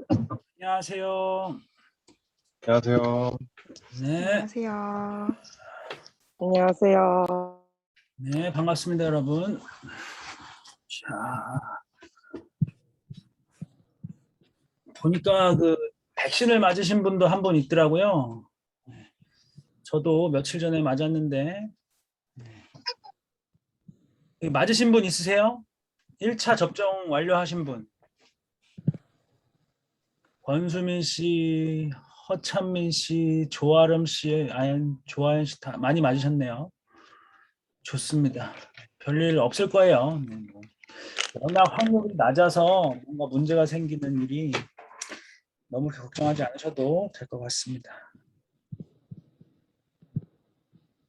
안녕하세요. 안녕하세요. 네, 안녕하세요. 안녕하세요. 네, 반갑습니다, 여러분. 자, 보니까 백신을 맞으신 분도 한 분 있더라고요. 저도 며칠 전에 맞았는데, 맞으신 분 있으세요? 1차 접종 완료하신 분. 권수민 씨, 허찬민 씨, 조아름 씨, 조아연 씨 다 많이 맞으셨네요. 좋습니다. 별일 없을 거예요. 워낙 확률이 낮아서 뭔가 문제가 생기는 일이 너무 걱정하지 않으셔도 될 것 같습니다.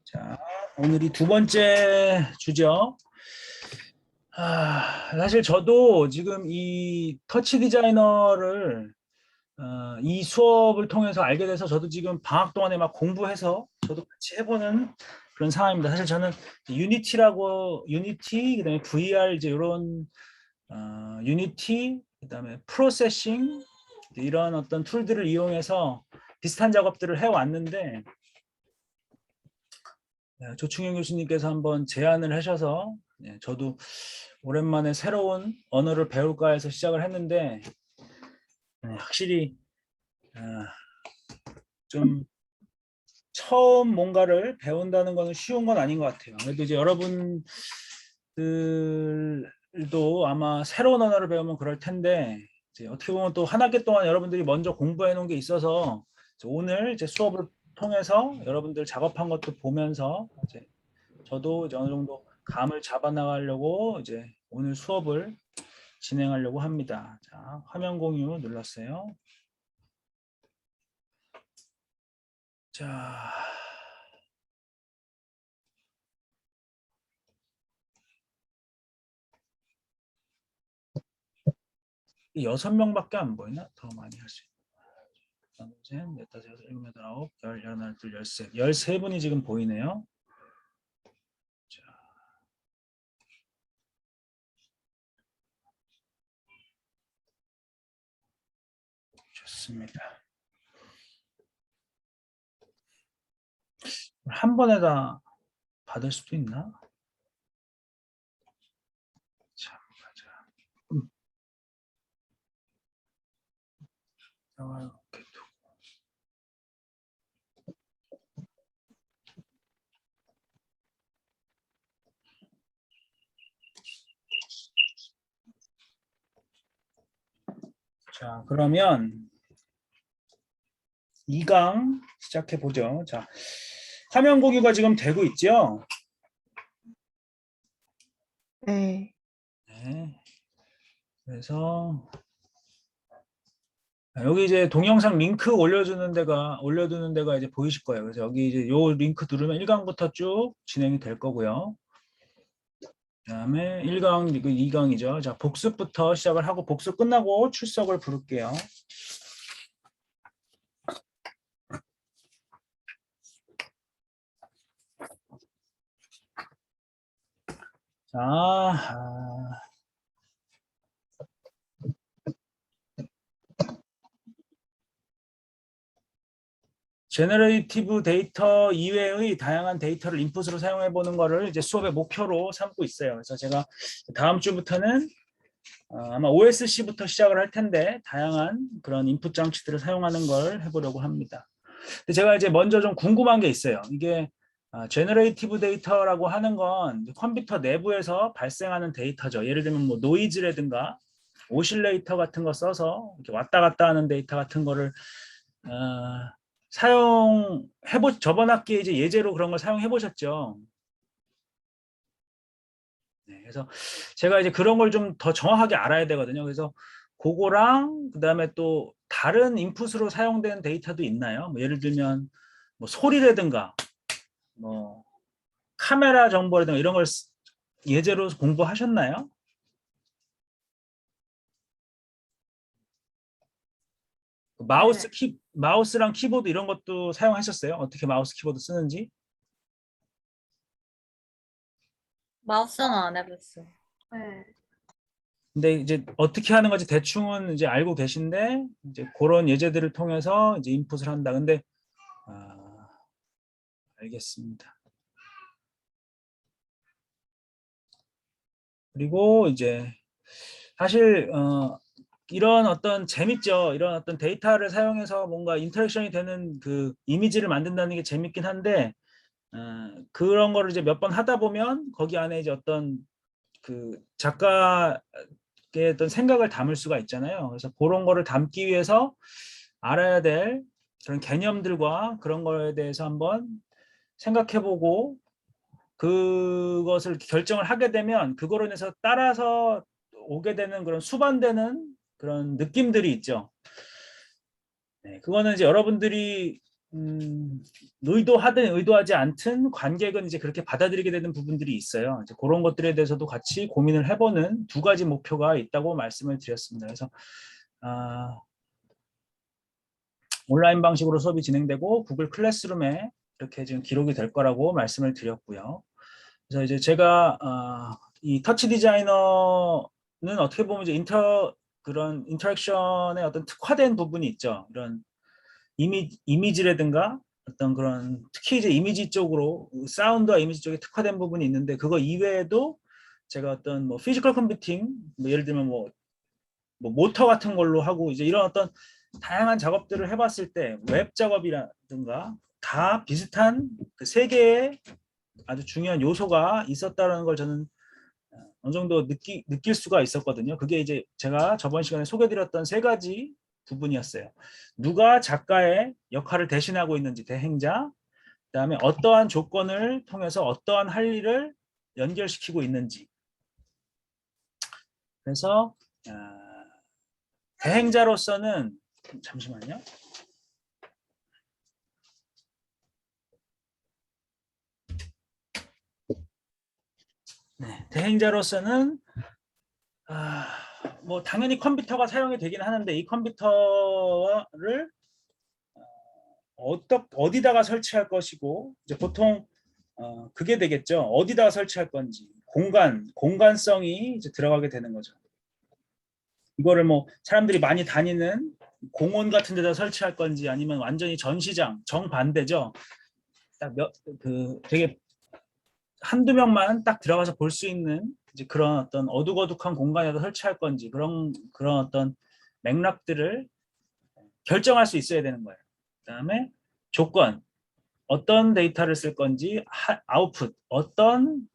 자, 오늘이 두 번째 주죠. 사실 저도 지금 이 터치 디자이너를 이 수업을 통해서 알게 돼서 저도 지금 방학 동안에 막 공부해서 저도 같이 해보는 그런 상황입니다. 사실 저는 유니티, 그다음에 VR 이제 이런 유니티, 그다음에 프로세싱 이런 어떤 툴들을 이용해서 비슷한 작업들을 해왔는데 조충현 교수님께서 한번 제안을 하셔서 저도 오랜만에 새로운 언어를 배울까 해서 시작을 했는데 확실히 좀 처음 뭔가를 배운다는 것은 쉬운 건 아닌 것 같아요. 그래도 이제 여러분들도 아마 새로운 언어를 배우면 그럴 텐데 이제 어떻게 보면 또 한 학기 동안 여러분들이 먼저 공부해 놓은 게 있어서 오늘 이제 수업을 통해서 여러분들 작업한 것도 보면서 이제 저도 이제 어느 정도 감을 잡아 나가려고 이제 오늘 수업을 진행하려고 합니다. 자, 화면 공유 눌렀어요. 자, 6명밖에 안 보이나? 더 많이 할 수 있나? 셋, 넷, 다섯, 여섯, 일곱, 여덟, 아홉, 열, 열하나, 둘, 열세. 13분이 지금 보이네요. 자, 좋습니다. 한 번에 다 받을 수도 있나? 참, 맞아. 이렇게 두고. 자, 그러면 2강 시작해 보죠. 자, 화면 공유가 지금 되고 있죠? 네. 네. 그래서 여기 이제 동영상 링크 올려두는 데가 이제 보이실 거예요. 그래서 여기 이제 요 링크 누르면 1강부터 쭉 진행이 될 거고요. 그다음에 1강, 2강이죠. 자, 복습부터 시작을 하고 복습 끝나고 출석을 부를게요. 자, 제너레이티브 데이터 이외의 다양한 데이터를 인풋으로 사용해 보는 거를 이제 수업의 목표로 삼고 있어요. 그래서 제가 다음 주부터는 아마 OSC부터 시작을 할 텐데 다양한 그런 인풋 장치들을 사용하는 걸 해보려고 합니다. 근데 제가 이제 먼저 좀 궁금한 게 있어요. 이게 제너레이티브 데이터라고 하는 건 컴퓨터 내부에서 발생하는 데이터죠. 예를 들면 뭐 노이즈라든가 오실레이터 같은 거 써서 이렇게 왔다 갔다 하는 데이터 같은 거를 저번 학기에 이제 예제로 그런 걸 사용해 보셨죠. 네, 그래서 제가 이제 그런 걸 좀 더 정확하게 알아야 되거든요. 그래서 그거랑 그다음에 또 다른 인풋으로 사용된 데이터도 있나요? 뭐 예를 들면 뭐 소리라든가 뭐 카메라 정보라든가 이런 걸 예제로 공부하셨나요? 네. 마우스랑 키보드 이런 것도 사용하셨어요? 어떻게 마우스 키보드 쓰는지? 마우스는 안 해봤어. 네. 근데 이제 어떻게 하는 건지 대충은 이제 알고 계신데 이제 그런 예제들을 통해서 이제 인풋을 한다. 근데 알겠습니다. 그리고 이제 사실 이런 어떤 재밌죠. 이런 어떤 데이터를 사용해서 뭔가 인터랙션이 되는 그 이미지를 만든다는 게 재밌긴 한데 그런 거를 이제 몇 번 하다 보면 거기 안에 이제 어떤 그 작가의 어떤 생각을 담을 수가 있잖아요. 그래서 그런 거를 담기 위해서 알아야 될 그런 개념들과 그런 거에 대해서 한번 생각해보고 그것을 결정을 하게 되면 그거로 인해서 따라서 오게 되는 그런 수반되는 그런 느낌들이 있죠. 네, 그거는 이제 여러분들이 의도하든 의도하지 않든 관객은 이제 그렇게 받아들이게 되는 부분들이 있어요. 이제 그런 것들에 대해서도 같이 고민을 해보는 두 가지 목표가 있다고 말씀을 드렸습니다. 그래서 온라인 방식으로 수업이 진행되고 구글 클래스룸에 이렇게 지금 기록이 될 거라고 말씀을 드렸고요. 그래서 이제 제가 이 터치 디자이너는 어떻게 보면 이제 그런 인터랙션의 어떤 특화된 부분이 있죠. 이런 이미지라든가 어떤 그런 특히 이제 이미지 쪽으로 사운드와 이미지 쪽에 특화된 부분이 있는데 그거 이외에도 제가 어떤 뭐 피지컬 컴퓨팅 뭐 예를 들면 뭐 모터 같은 걸로 하고 이제 이런 어떤 다양한 작업들을 해봤을 때 웹 작업이라든가 다 비슷한 그 세 개의 아주 중요한 요소가 있었다는 걸 저는 어느 정도 느낄 수가 있었거든요. 그게 이제 제가 저번 시간에 소개드렸던 세 가지 부분이었어요. 누가 작가의 역할을 대신하고 있는지 대행자, 그다음에 어떠한 조건을 통해서 어떠한 할 일을 연결시키고 있는지. 그래서 대행자로서는 잠시만요. 네, 대행자로서는 뭐 당연히 컴퓨터가 사용이 되긴 하는데 이 컴퓨터를 어디다가 설치할 것이고 이제 보통 그게 되겠죠. 어디다가 설치할 건지 공간성이 이제 들어가게 되는 거죠. 이거를 뭐 사람들이 많이 다니는 공원 같은 데다 설치할 건지 아니면 완전히 전시장 정반대죠. 딱 되게 한두 명만 딱 들어가서 볼 수 있는 이제 그런 어떤 어둑어둑한 공간에다 설치할 건지 그런 어떤 맥락들을 결정할 수 있어야 되는 거예요. 그다음에 조건 어떤 데이터를 쓸 건지 아웃풋 어떤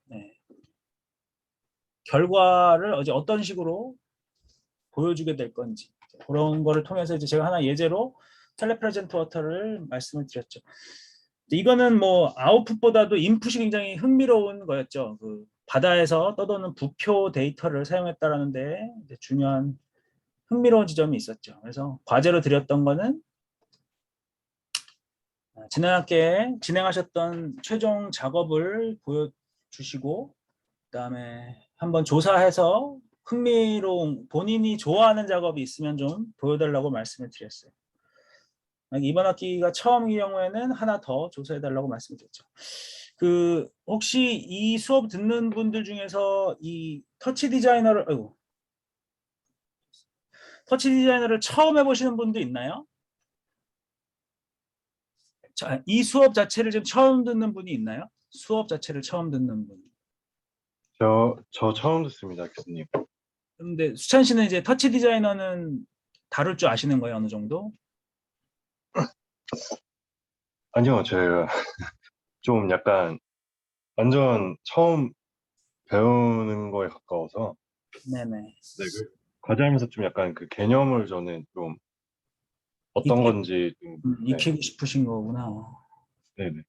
결과를 어떤 식으로 보여주게 될 건지 그런 거를 통해서 이제 제가 하나 예제로 텔레프레젠트 워터를 말씀을 드렸죠. 이거는 뭐 아웃풋보다도 인풋이 굉장히 흥미로운 거였죠. 그 바다에서 떠도는 부표 데이터를 사용했다라는데 중요한 흥미로운 지점이 있었죠. 그래서 과제로 드렸던 거는 지난 학기에 진행하셨던 최종 작업을 보여주시고 그다음에 한번 조사해서 흥미로운 본인이 좋아하는 작업이 있으면 좀 보여달라고 말씀을 드렸어요. 이번 학기가 처음인 경우에는 하나 더 조사해달라고 말씀드렸죠. 그 혹시 이 수업 듣는 분들 중에서 이 터치 디자이너를 처음 해보시는 분도 있나요? 자, 이 수업 자체를 지금 처음 듣는 분이 있나요? 수업 자체를 처음 듣는 분. 저 처음 듣습니다, 교수님. 그런데 수찬 씨는 이제 터치 디자이너는 다룰 줄 아시는 거예요, 어느 정도? 아니요, 제가 좀 약간 완전 처음 배우는 거에 가까워서 네네. 네, 그 과제하면서 좀 약간 그 개념을 저는 좀 어떤 익히, 건지 좀 네, 익히고 싶으신 거구나. 네네.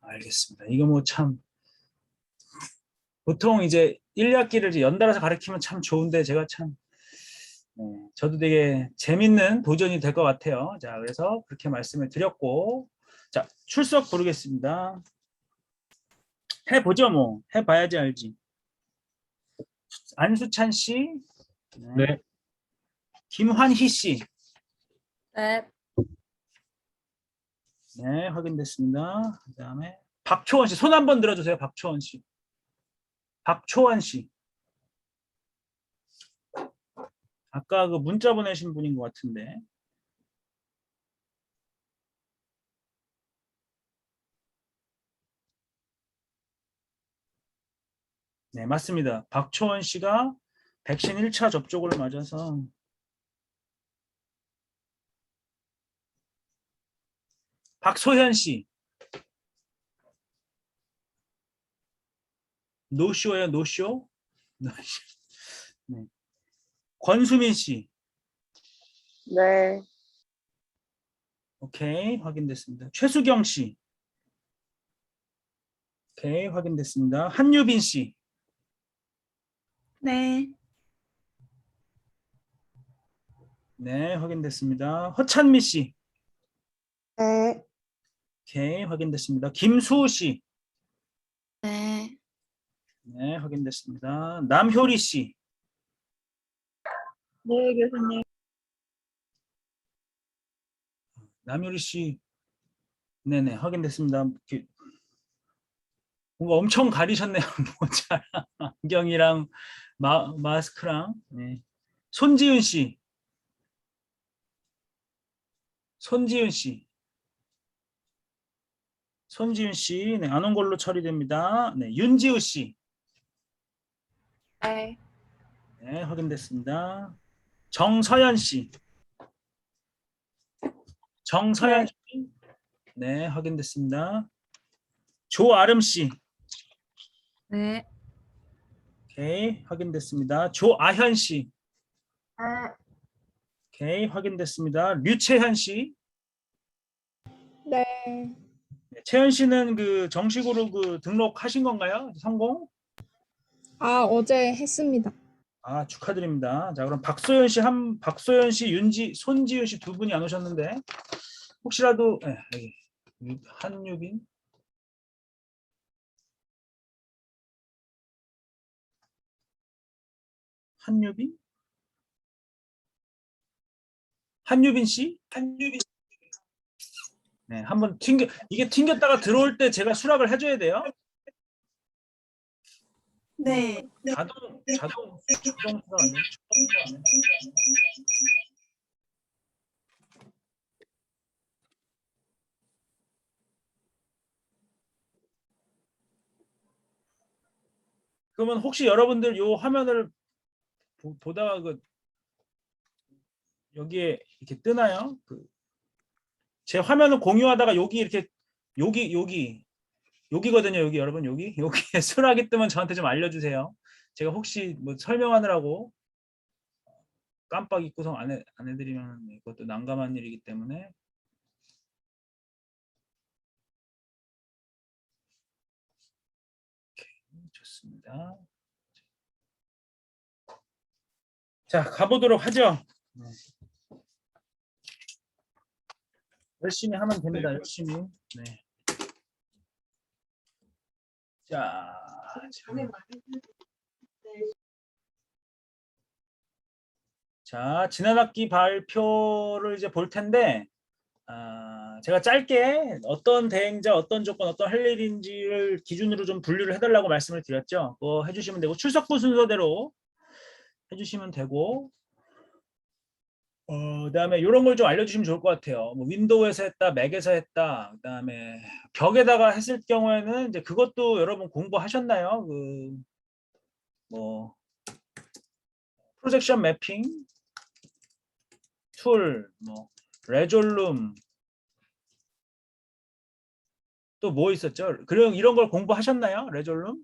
알겠습니다. 이거 뭐 참 보통 이제 1학기를 이제 연달아서 가르치면 참 좋은데 제가 참 저도 되게 재밌는 도전이 될 것 같아요. 자, 그래서 그렇게 말씀을 드렸고 자, 출석 부르겠습니다. 해보죠 뭐. 해봐야지 알지. 안수찬 씨, 네, 김환희 씨. 네. 네, 확인됐습니다. 그 다음에 박초원 씨. 손 한번 들어주세요. 박초원 씨. 박초원 씨. 아까 그 문자 보내신 분인 것 같은데. 네, 맞습니다. 박초원 씨가 백신 1차 접종을 맞아서 박소현 씨 노쇼예요, 노쇼? 노쇼. 네. 권수민 씨, 네. 오케이, 확인됐습니다. 최수경 씨, 오케이, 확인됐습니다. 한유빈 씨, 네. 네, 확인됐습니다. 허찬미 씨, 네. 오케이, 확인됐습니다. 김수우 씨, 네. 네, 확인됐습니다. 남효리 씨, 네, 교수님. 남효리 씨, 네네, 확인됐습니다. 뭔가 엄청 가리셨네요. 모자랑 안경이랑 마스크랑. 네. 손지은 씨, 손지은 씨, 손지은 씨, 네, 안 온 걸로 처리됩니다. 네, 윤지우 씨, 네. 네, 확인됐습니다. 정서연 씨, 정서연 네. 씨, 네, 확인됐습니다. 조아름 씨, 네. 오케이, 확인됐습니다. 조아현 씨, 아, 오케이, 확인됐습니다. 류채현 씨, 네. 네, 채현 씨는 그 정식으로 그 등록하신 건가요? 성공? 아, 어제 했습니다. 아, 축하드립니다. 자, 그럼 박소연 씨, 손지윤 씨 두 분이 안 오셨는데 혹시라도 여기 한유빈, 한유빈, 한유빈 씨, 네, 한번 이게 튕겼다가 들어올 때 제가 수락을 해줘야 돼요. 네. 자동 수락 안 돼요? 그러면 혹시 여러분들 요 화면을 보다가 그 여기에 이렇게 뜨나요? 제 화면을 공유하다가 여기 이렇게 여기거든요. 여기 여러분 여기에 수락이 뜨면 저한테 좀 알려주세요. 제가 혹시 뭐 설명하느라고 깜빡 잊고서 안 해드리면 이것도 난감한 일이기 때문에. 오케이, 좋습니다. 자, 가보도록 하죠. 네. 열심히 하면 됩니다. 열심히. 네. 자, 지난 학기 발표를 이제 볼 텐데, 제가 짧게 어떤 대행자, 어떤 조건, 어떤 할 일인지를 기준으로 좀 분류를 해달라고 말씀을 드렸죠. 그거 해주시면 되고, 출석부 순서대로 해주시면 되고, 그다음에 이런 걸 좀 알려주시면 좋을 것 같아요. 뭐 윈도우에서 했다, 맥에서 했다, 그다음에 벽에다가 했을 경우에는 이제 그것도 여러분 공부하셨나요? 뭐 프로젝션 매핑 툴, 뭐 레졸룸, 또 뭐 있었죠? 그럼 이런 걸 공부하셨나요? 레졸룸?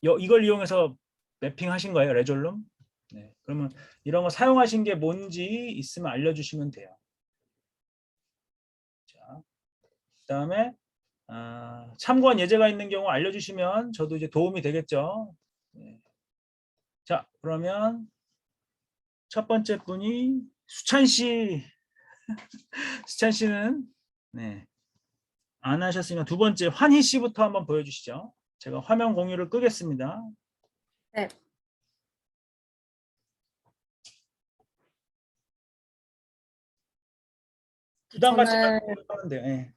이걸 이용해서 매핑하신 거예요, 레졸룸? 네, 그러면 이런 거 사용하신 게 뭔지 있으면 알려주시면 돼요. 자, 그다음에 참고한 예제가 있는 경우 알려주시면 저도 이제 도움이 되겠죠. 네. 자, 그러면 첫 번째 분이 수찬 씨. 수찬 씨는 네, 안 하셨으니까 두 번째 환희 씨부터 한번 보여주시죠. 제가 화면 공유를 끄겠습니다. 네. 부담 갖지 저는 말고 하면 돼요. 네.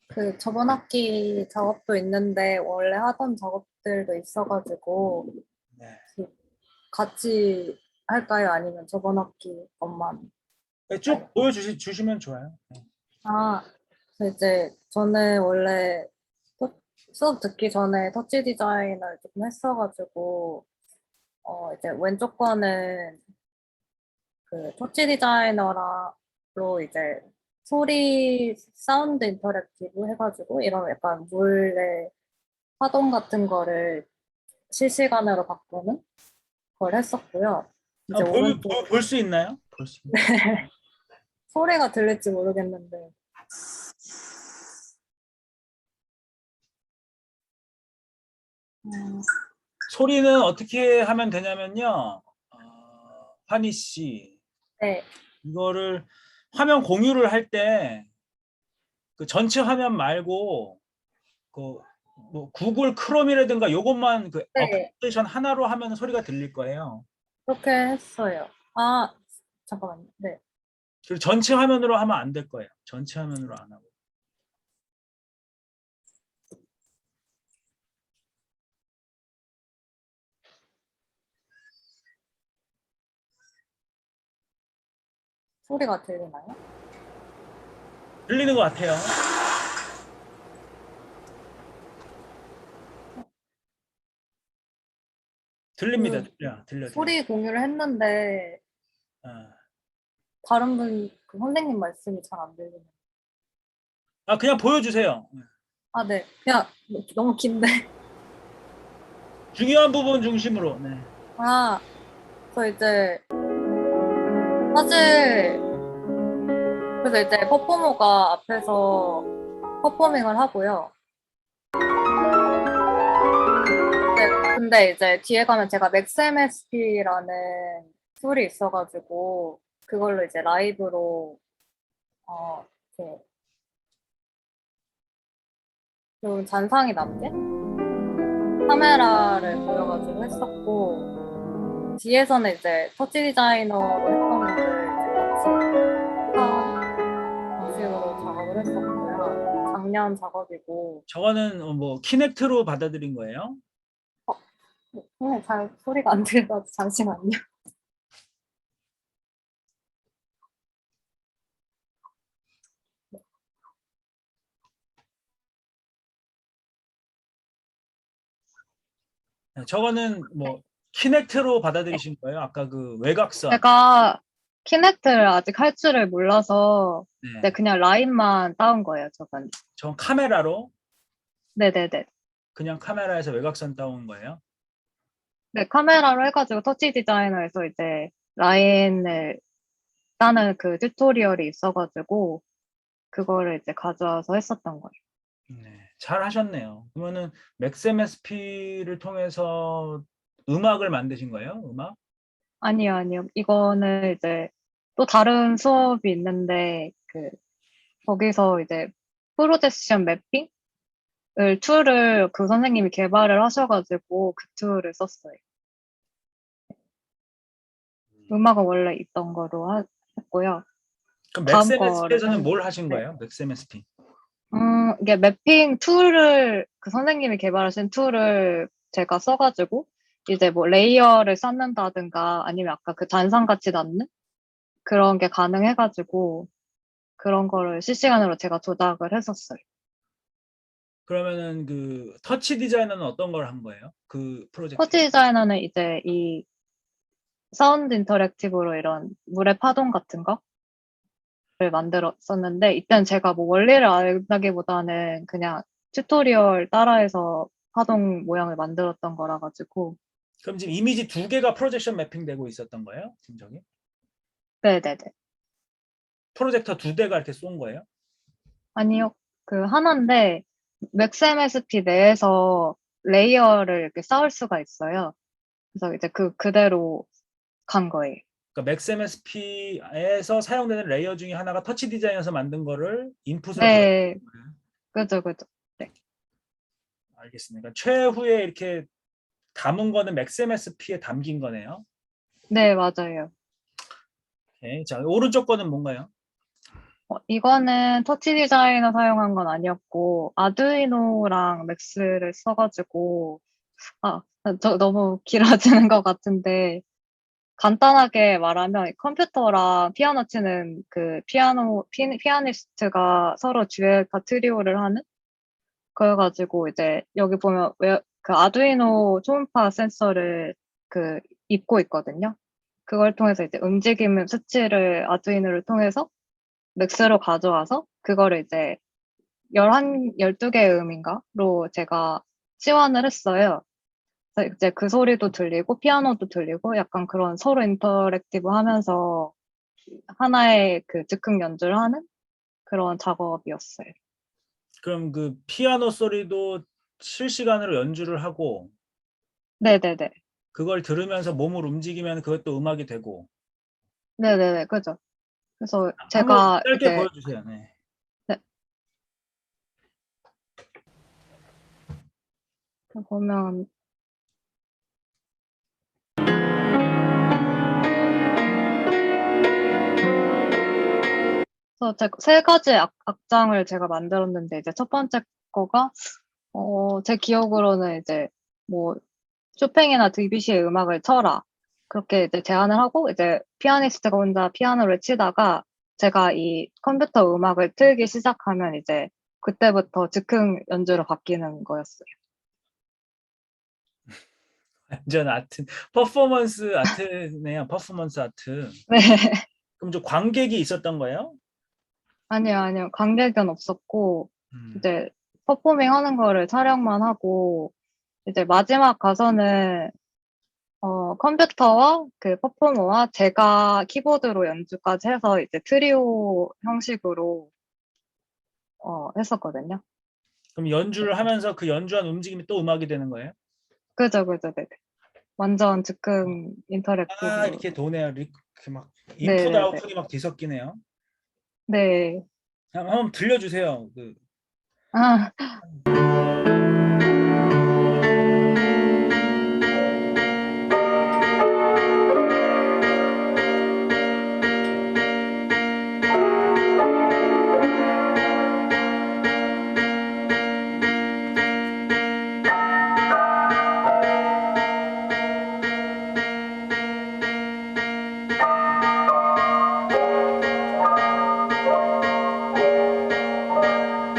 그 저번 학기 작업도 있는데 원래 하던 작업들도 있어가지고 같이 할까요? 아니면 저번 학기 것만? 네, 쭉 보여주시면 좋아요. 네. 아, 그래서 이제 저는 원래 수업 듣기 전에 터치 디자인을 조금 했어가지고, 이제 왼쪽 거는 그 터치 디자이너로 이제 소리, 사운드 인터랙티브 해가지고 이런 약간 물의 파동 같은 거를 실시간으로 바꾸는 걸 했었고요. 이제 오른쪽 볼 수 있나요? 볼 수 있나요? 소리가 들릴지 모르겠는데. 소리는 어떻게 하면 되냐면요. 환희 씨, 네, 이거를 화면 공유를 할 때 그 전체 화면 말고 그 뭐 구글 크롬이라든가 요것만 그 네, 어플리케이션 하나로 하면 소리가 들릴 거예요. 그렇게 했어요. 아, 잠깐만요. 네. 그리고 전체 화면으로 하면 안 될 거예요. 전체 화면으로 안 하고. 소리가 들리나요? 들리는 것 같아요. 들립니다. 들려. 소리 공유를 했는데 아. 다른 분, 그 선생님 말씀이 잘 안 들리네요. 그냥 보여주세요. 아, 네. 그냥 너무 긴데. 중요한 부분 중심으로. 네. 아, 저 이제 사실 그래서 이제 퍼포머가 앞에서 퍼포밍을 하고요. 네, 근데 이제 뒤에 가면 제가 맥스MSP라는 툴이 있어가지고 그걸로 이제 라이브로 이렇게 좀 잔상이 남게 카메라를 보여가지고 했었고 뒤에서는 이제 터치 디자이너로 했던 거를 이제 같이 방식으로 작업을 했었고요. 작년 작업이고 저거는 뭐 키넥트로 받아들인 거예요? 선생님 잘 소리가 안 들려서 잠시만요. 네, 저거는 뭐 키넥트로 받아들이신 거예요? 아까 그 외곽선. 제가 키넥트를 아직 할 줄을 몰라서 네. 그냥 라인만 따온 거예요, 저건. 저 카메라로 네네네. 그냥 카메라에서 외곽선 따온 거예요? 네, 카메라로 해가지고 터치 디자이너에서 이제 라인을 따는 그 튜토리얼이 있어가지고 그거를 이제 가져와서 했었던 거예요. 네, 잘 하셨네요. 그러면은 맥스MSP를 통해서 음악을 만드신 거예요? 음악? 아니요. 이거는 이제 또 다른 수업이 있는데 거기서 이제 프로젝션 매핑을 툴을 그 선생님이 개발을 하셔가지고 그 툴을 썼어요. 음악은 원래 있던 거로 했고요. 그럼 다음 맥스MSP에서는 거를 뭘 하신 네. 거예요? 맥스MSP. 이게 매핑 툴을 그 선생님이 개발하신 툴을 제가 써가지고 이제 뭐 레이어를 쌓는다든가 아니면 아까 그 단상 같이 낳는 그런 게 가능해가지고 그런 거를 실시간으로 제가 조작을 했었어요. 그러면은 그 터치 디자이너는 어떤 걸 한 거예요? 그 프로젝트. 터치 디자이너는 이제 이 사운드 인터랙티브로 이런 물의 파동 같은 거를 만들었었는데 이때는 제가 뭐 원리를 안다기보다는 그냥 튜토리얼 따라해서 파동 모양을 만들었던 거라 가지고 그럼 지금 이미지 2개가 프로젝션 매핑되고 있었던 거예요? 지금 저기? 네네네. 프로젝터 2대가 이렇게 쏜 거예요? 아니요. 그 하나인데 맥스MSP 내에서 레이어를 이렇게 쌓을 수가 있어요. 그래서 이제 그대로 간 거예요. 그러니까 맥스MSP에서 사용되는 레이어 중에 하나가 터치 디자인에서 만든 거를 인풋으로 네. 받은 거예요? 그죠. 네. 알겠습니다. 그러니까 최후에 이렇게 담은 거는 맥스MSP에 담긴 거네요. 네, 맞아요. 오케이. 자, 오른쪽 거는 뭔가요? 이거는 터치 디자이너 사용한 건 아니었고 아두이노랑 맥스를 써가지고 저 너무 길어지는 것 같은데 간단하게 말하면 컴퓨터랑 피아노 치는 그 피아니스트가 서로 듀엣과 트리오를 하는 그래가지고 이제 여기 보면 그 아두이노 초음파 센서를 그 입고 있거든요. 그걸 통해서 이제 움직임 수치를 아두이노를 통해서 맥스로 가져와서 그거를 이제 12개의 음인가로 제가 치환을 했어요. 그래서 이제 그 소리도 들리고 피아노도 들리고 약간 그런 서로 인터랙티브 하면서 하나의 그 즉흥 연주를 하는 그런 작업이었어요. 그럼 그 피아노 소리도 실시간으로 연주를 하고 네네네. 그걸 들으면서 몸을 움직이면 그것도 음악이 되고. 네네네. 그죠. 그래서 한번 제가 짧게 이제 보여주세요. 네. 네, 보면 그래서 제가 세 가지 악장을 제가 만들었는데 이제 첫 번째 거가 제 기억으로는 이제 뭐 쇼팽이나 드뷔시의 음악을 쳐라 그렇게 이제 제안을 하고 이제 피아니스트가 혼자 피아노를 치다가 제가 이 컴퓨터 음악을 틀기 시작하면 이제 그때부터 즉흥 연주로 바뀌는 거였어요. 완전 아트, 퍼포먼스 아트네요. 퍼포먼스 아트. 네. 그럼 좀 관객이 있었던 거예요? 아니요. 관객은 없었고 음. 이제 퍼포밍 하는 거를 촬영만 하고 이제 마지막 가서는 컴퓨터와 그 퍼포머와 제가 키보드로 연주까지 해서 이제 트리오 형식으로 했었거든요. 그럼 연주를 하면서 그 연주한 움직임이 또 음악이 되는 거예요? 그죠, 네. 완전 즉흥 인터랙티브. 아, 이렇게 도네요. 이렇게 막 인풋 네네네. 아웃풋이 막 뒤섞이네요. 네. 한번 들려주세요. 그 아,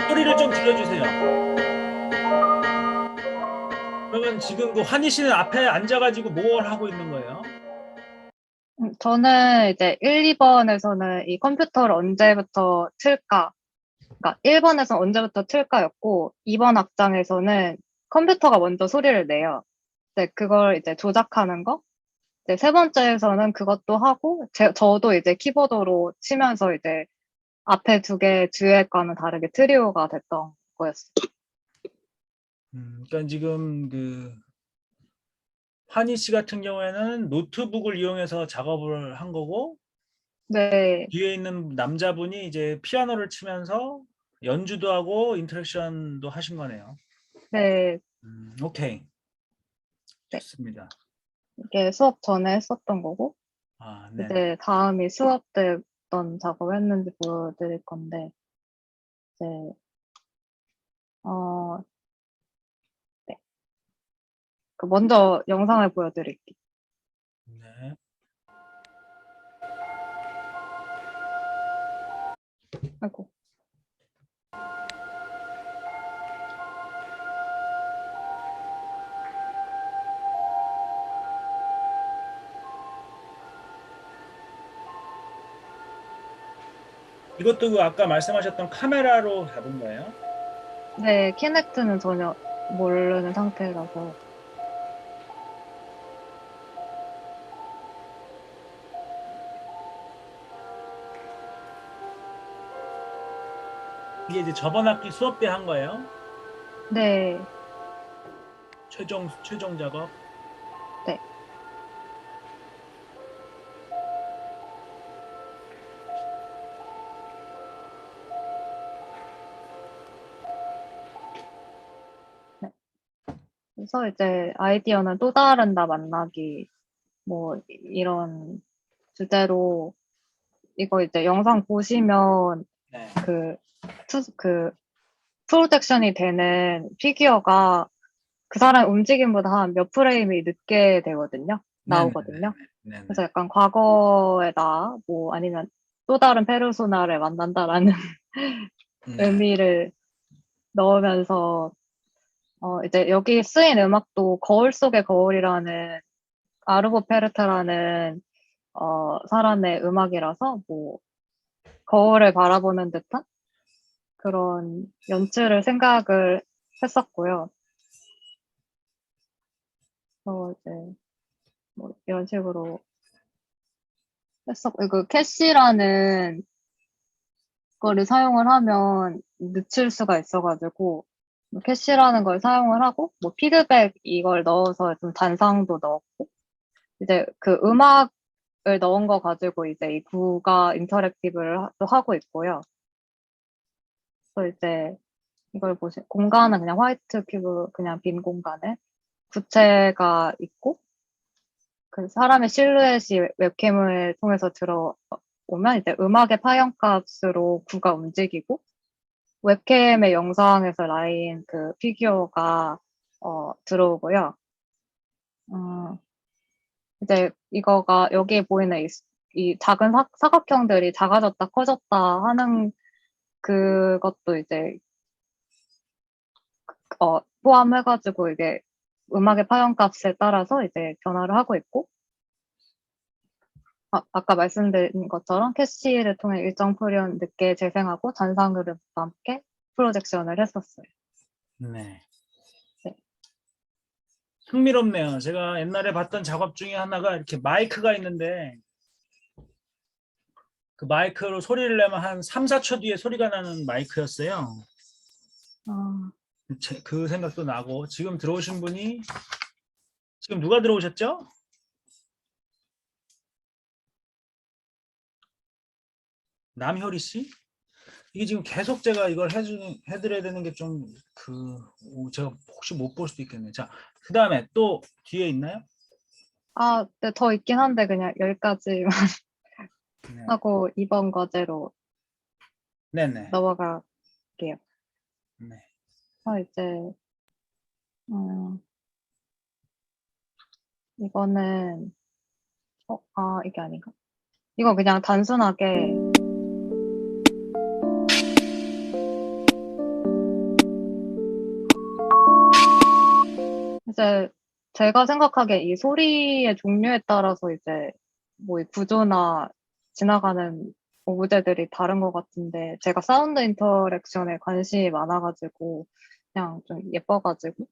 소리를 좀 들려주세요. 그러면 지금 그 환희 씨는 앞에 앉아가지고 뭘 하고 있는 거예요? 저는 이제 1, 2번에서는 이 컴퓨터를 언제부터 틀까? 그러니까 1번에서 언제부터 틀까였고 2번 악장에서는 컴퓨터가 먼저 소리를 내요. 네, 그걸 이제 조작하는 거. 네, 세 번째에서는 그것도 하고 저도 이제 키보드로 치면서 이제 앞에 두 개 듀엣과는 다르게 트리오가 됐던 거였어요. 그러니까 지금 그 환희 씨 같은 경우에는 노트북을 이용해서 작업을 한 거고 네, 뒤에 있는 남자분이 이제 피아노를 치면서 연주도 하고 인터랙션도 하신 거네요. 네, 오케이. 네. 좋습니다. 이게 수업 전에 했었던 거고 아, 네. 이제 다음이 수업 때 어떤 작업을 했는지 보여드릴 건데 이제 어, 네. 그 먼저 영상을 보여드릴게요. 네. 아이고. 이것도 그 아까 말씀하셨던 카메라로 잡은 거예요? 네, 키넥트는 전혀 모르는 상태라서 이게 이제 저번 학기 수업 때 한 거예요? 네, 최종 작업. 네. 네. 그래서 이제 아이디어는 또 다른 나 만나기 뭐 이런 주제로 이거 이제 영상 보시면 네. 그 프로젝션이 되는 피규어가 그 사람 움직임보다 한 몇 프레임이 늦게 되거든요. 나오거든요. 네. 그래서 약간 과거의 나, 뭐 아니면 또 다른 페르소나를 만난다라는 네. 의미를 넣으면서 이제 여기 쓰인 음악도 거울 속의 거울이라는 아르보 페르트라는 사람의 음악이라서 뭐 거울을 바라보는 듯한 그런 연출을 생각을 했었고요. 이제 뭐 이런 식으로 했었고, 그 캐시라는 거를 사용을 하면 늦출 수가 있어가지고 뭐 캐시라는 걸 사용을 하고 뭐 피드백 이걸 넣어서 좀 단상도 넣었고 이제 그 음악을 넣은 거 가지고 이제 이 구가 인터랙티브를 또 하고 있고요. 그래서 이제 이걸 공간은 그냥 화이트 큐브 그냥 빈 공간에 구체가 있고 그 사람의 실루엣이 웹캠을 통해서 들어오면 이제 음악의 파형값으로 구가 움직이고 웹캠의 영상에서 라인 그 피규어가 들어오고요. 이제 이거가 여기에 보이는 이 작은 사각형들이 작아졌다 커졌다 하는 그것도 이제 포함해가지고 이게 음악의 파형값에 따라서 이제 변화를 하고 있고 아까 말씀드린 것처럼 캐시를 통해 일정 표현 늦게 재생하고 잔상 흐름과 함께 프로젝션을 했었어요. 네. 네. 흥미롭네요. 제가 옛날에 봤던 작업 중에 하나가 이렇게 마이크가 있는데 그 마이크로 소리를 내면 한 3, 4초 뒤에 소리가 나는 마이크였어요. 그 생각도 나고 지금 들어오신 분이 지금 누가 들어오셨죠? 남효리 씨? 이게 지금 계속 제가 이걸 해드려야 되는 게 좀 제가 혹시 못 볼 수도 있겠네요. 자, 그 다음에 또 뒤에 있나요? 네, 더 있긴 한데 그냥 여기까지만 네. 하고 이번 과제로 네네. 넘어갈게요. 네. 이제 이거는 이게 아닌가? 이거 그냥 단순하게 이제 제가 생각하기에 이 소리의 종류에 따라서 이제 뭐 이 구조나 지나가는 오브제들이 다른 것 같은데 제가 사운드 인터랙션에 관심이 많아가지고 그냥 좀 예뻐가지고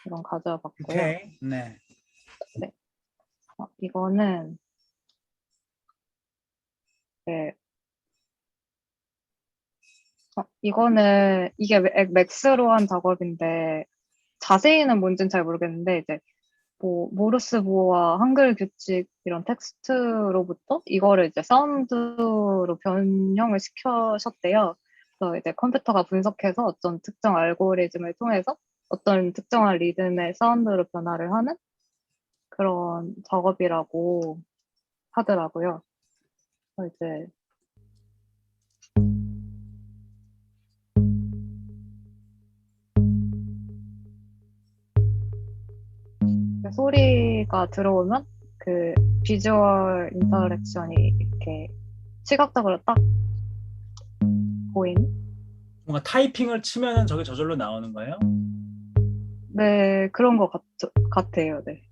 이건 가져와 봤고요. 오케이. 네. 네. 이거는 네. 이거는 이게 맥스로 한 작업인데 자세히는 뭔지는 잘 모르겠는데 이제 뭐 모르스 부호와 한글 규칙 이런 텍스트로부터 이거를 이제 사운드로 변형을 시켜셨대요. 그래서 이제 컴퓨터가 분석해서 어떤 특정 알고리즘을 통해서 어떤 특정한 리듬의 사운드로 변화를 하는 그런 작업이라고 하더라고요. 그래서 이제 소리가 들어오면 그 비주얼 인터랙션이 이렇게 시각적으로 딱 보이는? 뭔가 타이핑을 치면은 저게 저절로 나오는 거예요? 네, 그런 것 같아요. 네.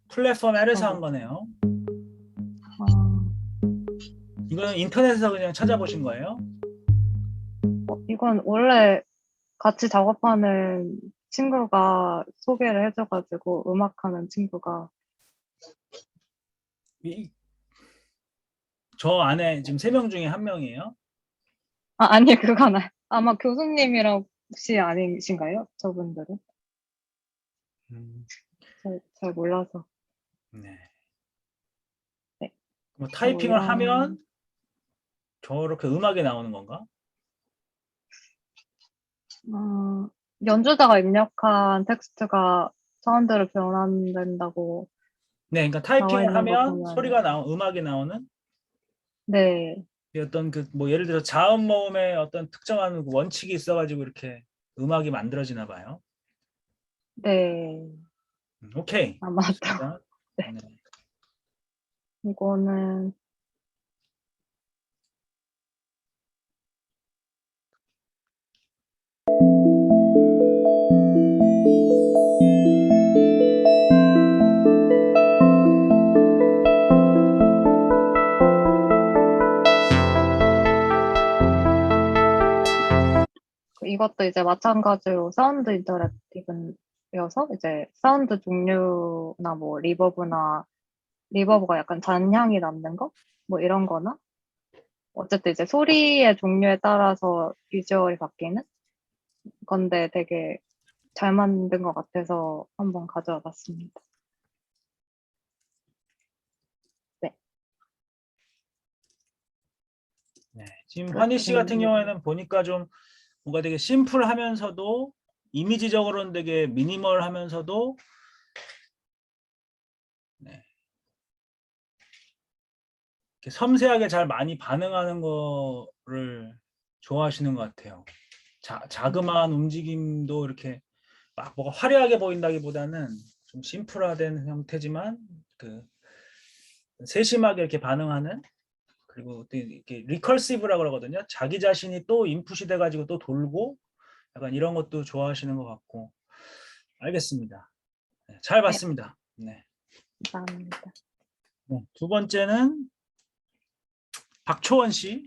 플랫폼 L에서 한 거네요. 이거는 인터넷에서 그냥 찾아보신 거예요? 이건 원래 같이 작업하는 친구가 소개를 해줘가지고 음악하는 친구가 저 안에 지금 3명 중에 1명이에요? 아니요 그건 아마 교수님이랑 혹시 아니신가요? 저분들은 잘 몰라서 네. 네. 뭐 타이핑을 이런 하면 저렇게 음악이 나오는 건가? 연주자가 입력한 텍스트가 사운드로 변환된다고 네, 그러니까 나와 타이핑을 있는 거 하면 보면 음악이 나오는 네, 어떤 뭐 예를 들어 자음 모음의 어떤 특정한 원칙이 있어가지고 이렇게 음악이 만들어지나 봐요. 네. 오케이. 아, 맞다. 좋습니다. 네. 이거는 이것도 이제 마찬가지로 사운드 인터랙티브여서 이제 사운드 종류나 뭐 리버브가 약간 잔향이 남는 거? 뭐 이런 거나 어쨌든 이제 소리의 종류에 따라서 비주얼이 바뀌는 건데 되게 잘 만든 것 같아서 한번 가져와 봤습니다. 네. 지금 환희 씨 같은 경우에는 보니까 좀 뭔가 되게 심플하면서도 이미지적으로는 되게 미니멀하면서도 네. 이렇게 섬세하게 잘 많이 반응하는 거를 좋아하시는 것 같아요. 자그마한 움직임도 이렇게 막 뭐가 화려하게 보인다기보다는 좀 심플화된 형태지만 그 세심하게 이렇게 반응하는, 그리고 또 이렇게 리컬시브라고 그러거든요. 자기 자신이 또 인풋이 돼가지고 또 돌고 약간 이런 것도 좋아하시는 것 같고. 알겠습니다. 네, 잘 봤습니다. 네. 감사합니다. 네, 두 번째는 박초원 씨.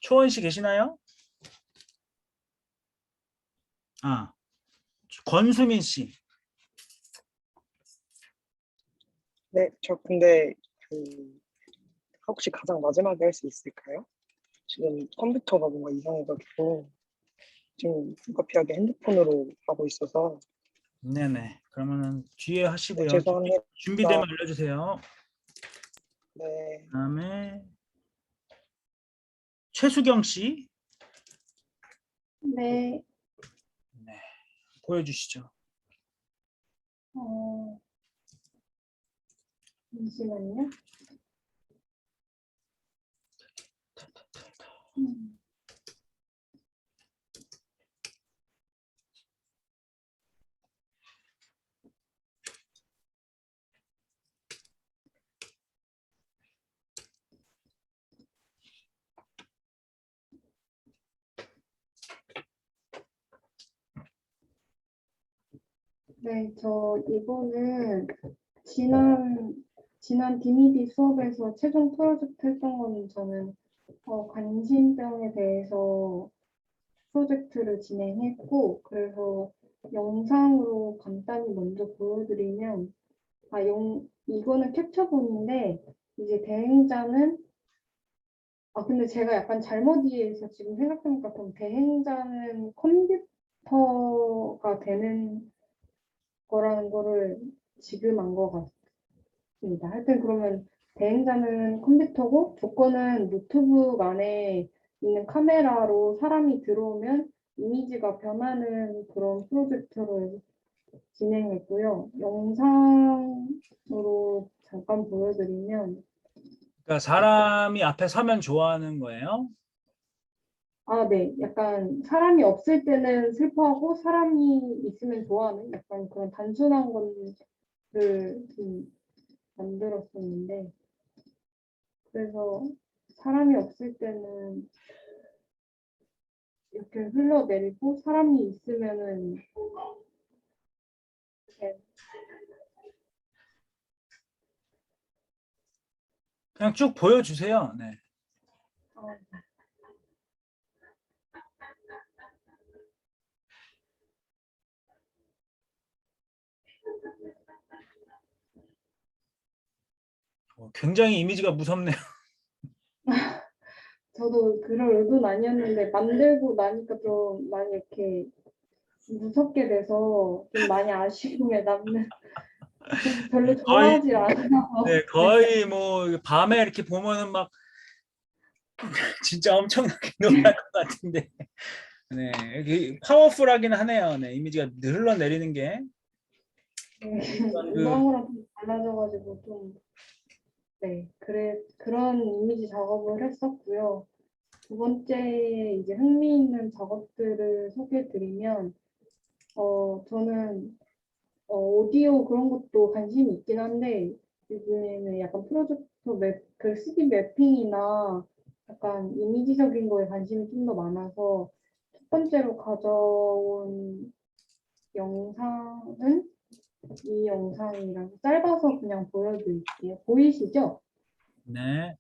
초원 씨 계시나요? 아, 권수민 씨. 네, 저 근데 혹시 가장 마지막에 할 수 있을까요? 지금 컴퓨터가 뭔가 이상해가지고 지금 불가피하게 핸드폰으로 하고 있어서. 네네. 그러면은 뒤에 네, 하시고요. 죄송합니다. 준비되면 알려주세요. 네, 그다음에 최수경 씨. 네. 네, 보여주시죠. 어, 잠시만요. 음. 네, 저 이거는 지난 디미디 수업에서 최종 프로젝트 했던 거는 저는 관심병에 대해서 프로젝트를 진행했고, 그래서 영상으로 간단히 먼저 보여드리면, 이거는 캡처본인데, 이제 대행자는, 근데 제가 약간 잘못 이해해서 지금 생각해보니까 그럼 대행자는 컴퓨터가 되는 거라는 거를 지금 안 것 같습니다. 하여튼 그러면 대행자는 컴퓨터고 조건은 노트북 안에 있는 카메라로 사람이 들어오면 이미지가 변하는 그런 프로젝트를 진행했고요. 영상으로 잠깐 보여드리면, 그러니까 사람이 앞에 서면 좋아하는 거예요. 네. 약간 사람이 없을 때는 슬퍼하고 사람이 있으면 좋아하는 약간 그런 단순한 것을 좀 만들었었는데, 그래서 사람이 없을 때는 이렇게 흘러내리고 사람이 있으면은 이렇게 그냥 쭉 보여주세요. 네. 어, 굉장히 이미지가 무섭네요. 저도 그럴 의도는 아니었는데 만들고 나니까 좀 많이 이렇게 무섭게 돼서 좀 많이 아쉬움에 남는 별로 거의 좋아하지 않아서 네, 거의 뭐 밤에 이렇게 보면은 막 진짜 엄청나게 놀랄 것 같은데. 네, 이게 파워풀하긴 하네요. 네, 이미지가 흘러내리는 게. 네, 그- 이방우랑 좀 달라져가지고 좀 네, 그런 이미지 작업을 했었고요. 두 번째 이제 흥미있는 작업들을 소개해드리면 저는 오디오 그런 것도 관심이 있긴 한데 요즘에는 약간 프로젝터 그 3D 매핑이나 약간 이미지적인 거에 관심이 좀 더 많아서 첫 번째로 가져온 영상은 이 영상이라서 짧아서 그냥 보여드릴게요. 보이시죠? 네.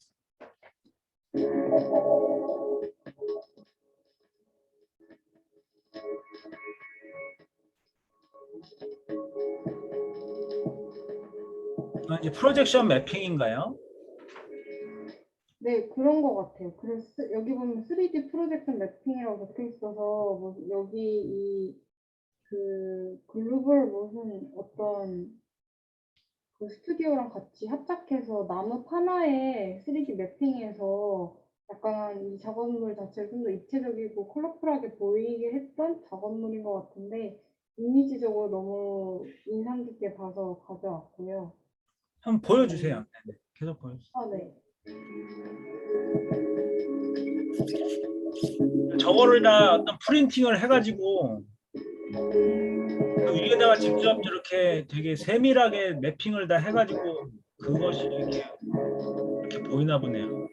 이건 이제 프로젝션 매핑인가요? 네, 그런 것 같아요. 그래서 여기 보면 3D 프로젝션 매핑이라고 적혀 있어서 뭐 여기 그 글로벌 무슨 어떤 그 스튜디오랑 같이 합작해서 나무 하나에 3D 매핑해서 약간 이 작업물 자체를 좀 더 입체적이고 컬러풀하게 보이게 했던 작업물인 것 같은데 이미지적으로 너무 인상 깊게 봐서 가져왔고요. 한번 보여주세요. 네, 계속 보여주세요. 아, 네. 저거를 다 어떤 프린팅을 해가지고 그 위에다가 직접 저렇게 되게 세밀하게 매핑을 다 해가지고 그것이 이렇게 보이나 보네요.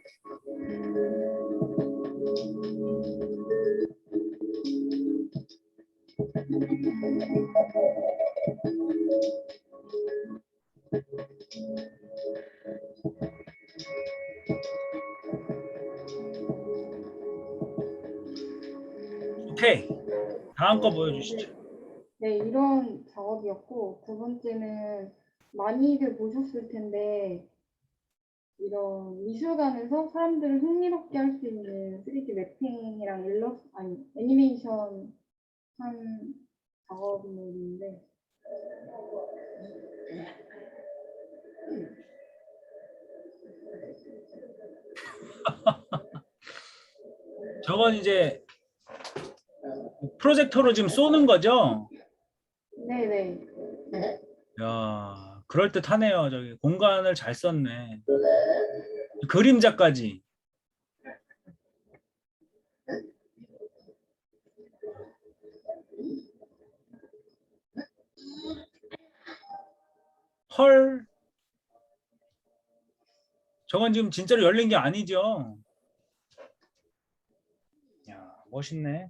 오케이. 다음 거 보여주시죠. 네, 이런 작업이었고, 두 번째는 많이들 보셨을 텐데, 이런 미술관에서 사람들을 흥미롭게 할 수 있는 3D 매핑이랑 애니메이션 한 작업물인데, 저건 이제 프로젝터로 지금 쏘는 거죠? 네네. 야, 그럴듯하네요. 저기 공간을 잘 썼네. 그림자까지. 헐. 저건 지금 진짜로 열린 게 아니죠? 야, 멋있네.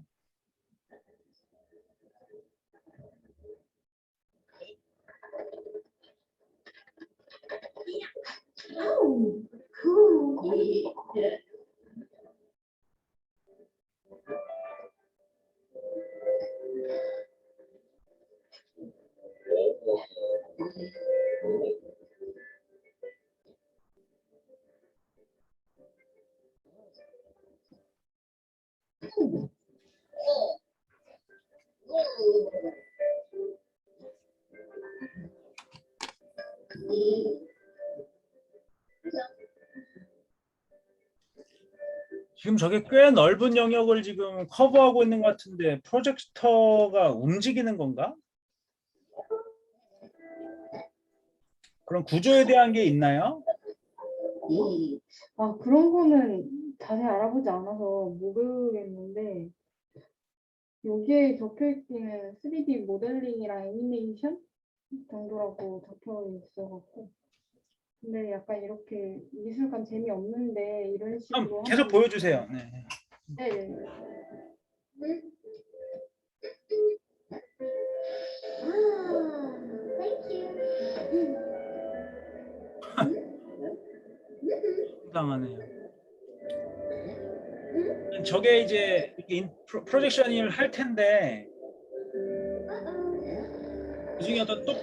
지금 저게 꽤 넓은 영역을 지금 커버하고 있는 것 같은데 프로젝터가 움직이는 건가? 그런 구조에 대한 게 있나요? 아, 그런 거는 자세히 알아보지 않아서 모르겠는데, 여기에 적혀 있기는 3D 모델링이랑 애니메이션 정도라고 적혀 있어갖고. 근데 약간 이렇게 미술관 재미없는데 이런 식으로 계속 보여주세요. 네. 네네. 상당하네요. 저게 이제 이렇게 프로젝션을 할 텐데 그중에 어떤 또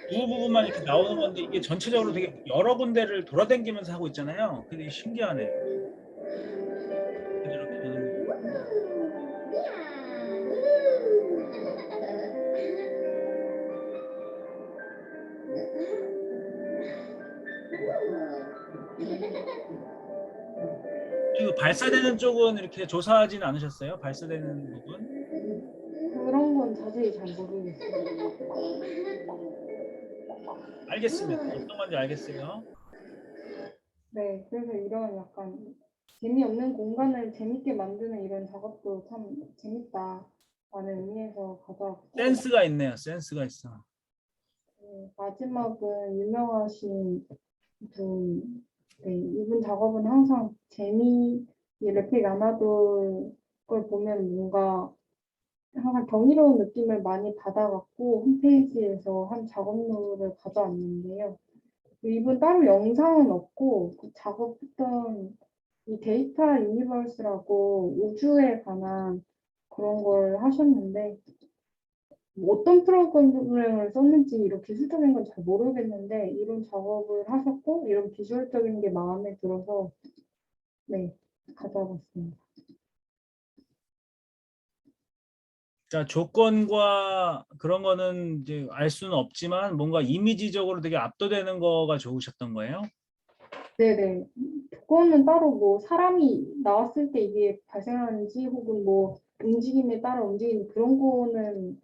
두 부분만 이렇게 나오는 건데 이게 전체적으로 되게 여러 군데를 돌아다니면서 하고 있잖아요. 그게 신기하네요. 이렇게 하는 거. 그리고 발사되는 쪽은 이렇게 조사하진 않으셨어요? 발사되는 부분? 그런 건 자세히 잘 모르겠어요. 알겠습니다. 어떤 건지 알겠어요. 네, 그래서 이런 약간 재미없는 공간을 재밌게 만드는 이런 작업도 참 재밌다라는 의미에서 가져왔고, 센스가 있네요. 센스가 있어. 마지막은 유명하신 분, 네, 이분 작업은 항상 이 래픽 아마도 걸 보면 뭔가 항상 경이로운 느낌을 많이 받아갖고 홈페이지에서 한 작업물을 가져왔는데요. 이분 따로 영상은 없고 그 작업했던 이 데이터 유니버스라고 우주에 관한 그런 걸 하셨는데 뭐 어떤 프로그램을 썼는지 이렇게 기술적인 건 잘 모르겠는데 이런 작업을 하셨고 이런 비주얼적인 게 마음에 들어서 네 가져와봤습니다. 자, 조건과 그런 거는 이제 알 수는 없지만 뭔가 이미지적으로 되게 압도되는 거가 좋으셨던 거예요? 네네. 그거는 따로 뭐 사람이 나왔을 때 이게 발생하는지 혹은 뭐 움직임에 따라 움직이는 그런 거는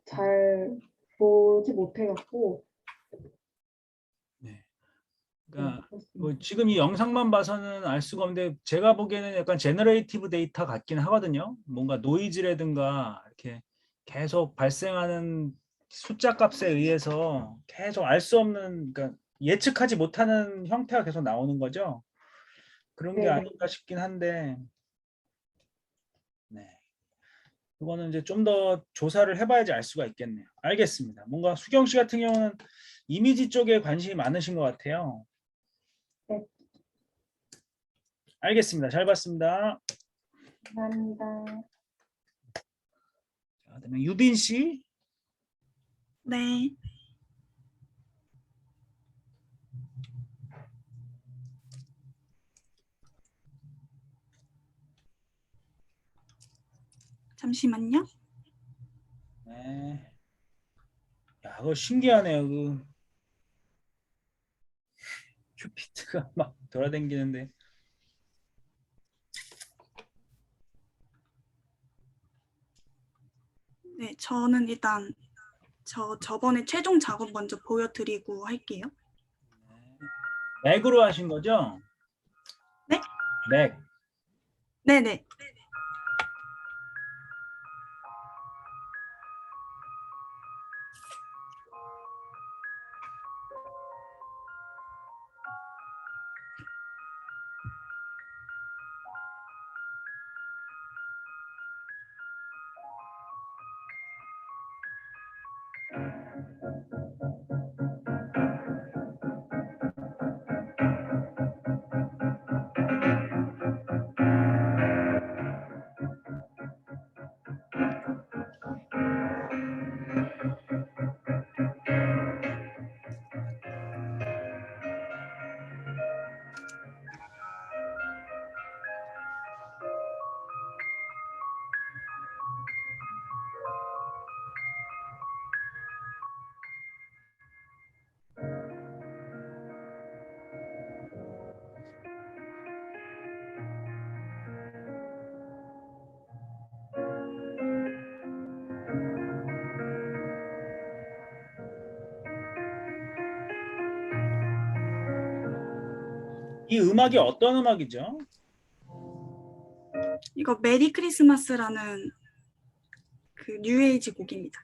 잘 보지 못해갖고 네. 네, 그러니까 뭐 그렇습니다. 지금 이 영상만 봐서는 알 수가 없는데 제가 보기에는 약간 제너레이티브 데이터 같긴 하거든요. 뭔가 노이즈라든가 이렇게 계속 발생하는 숫자 값에 의해서 계속 알 수 없는, 그러니까 예측하지 못하는 형태가 계속 나오는 거죠. 그런 게 네네. 아닌가 싶긴 한데, 네. 그거는 이제 좀 더 조사를 해봐야지 알 수가 있겠네요. 알겠습니다. 뭔가 수경 씨 같은 경우는 이미지 쪽에 관심이 많으신 것 같아요. 네, 알겠습니다. 잘 봤습니다. 감사합니다. 자, 그다음에 유빈 씨. 네, 잠시만요. 네. 야, 그거 신기하네요. 그 큐피트가 막 돌아다니는데. 네, 저는 일단 저번에 최종 작업 먼저 보여드리고 할게요. 맥으로 하신 거죠? 네? 맥. 네네. 이 음악이 어떤 음악이죠? 이거 메리 크리스마스라는 그 뉴에이지 곡입니다.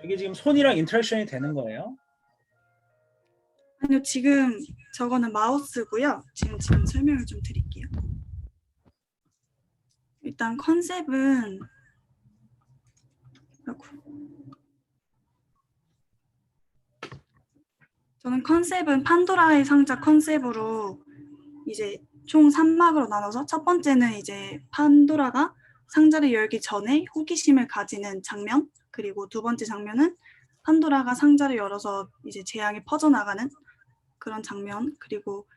이게 지금 손이랑 인터랙션이 되는 거예요? 아니요, 지금 저거는 마우스고요. 지금 설명을 좀 드릴게요. 일단 컨셉은 아이고. 저는 컨셉은 판도라의 상자 컨셉으로 이제 총 3막으로 나눠서 첫 번째는 이제 판도라가 상자를 열기 전에 호기심을 가지는 장면, 그리고 두 번째 장면은 판도라가 상자를 열어서 이제 재앙이 퍼져나가는 그런 장면, 그리고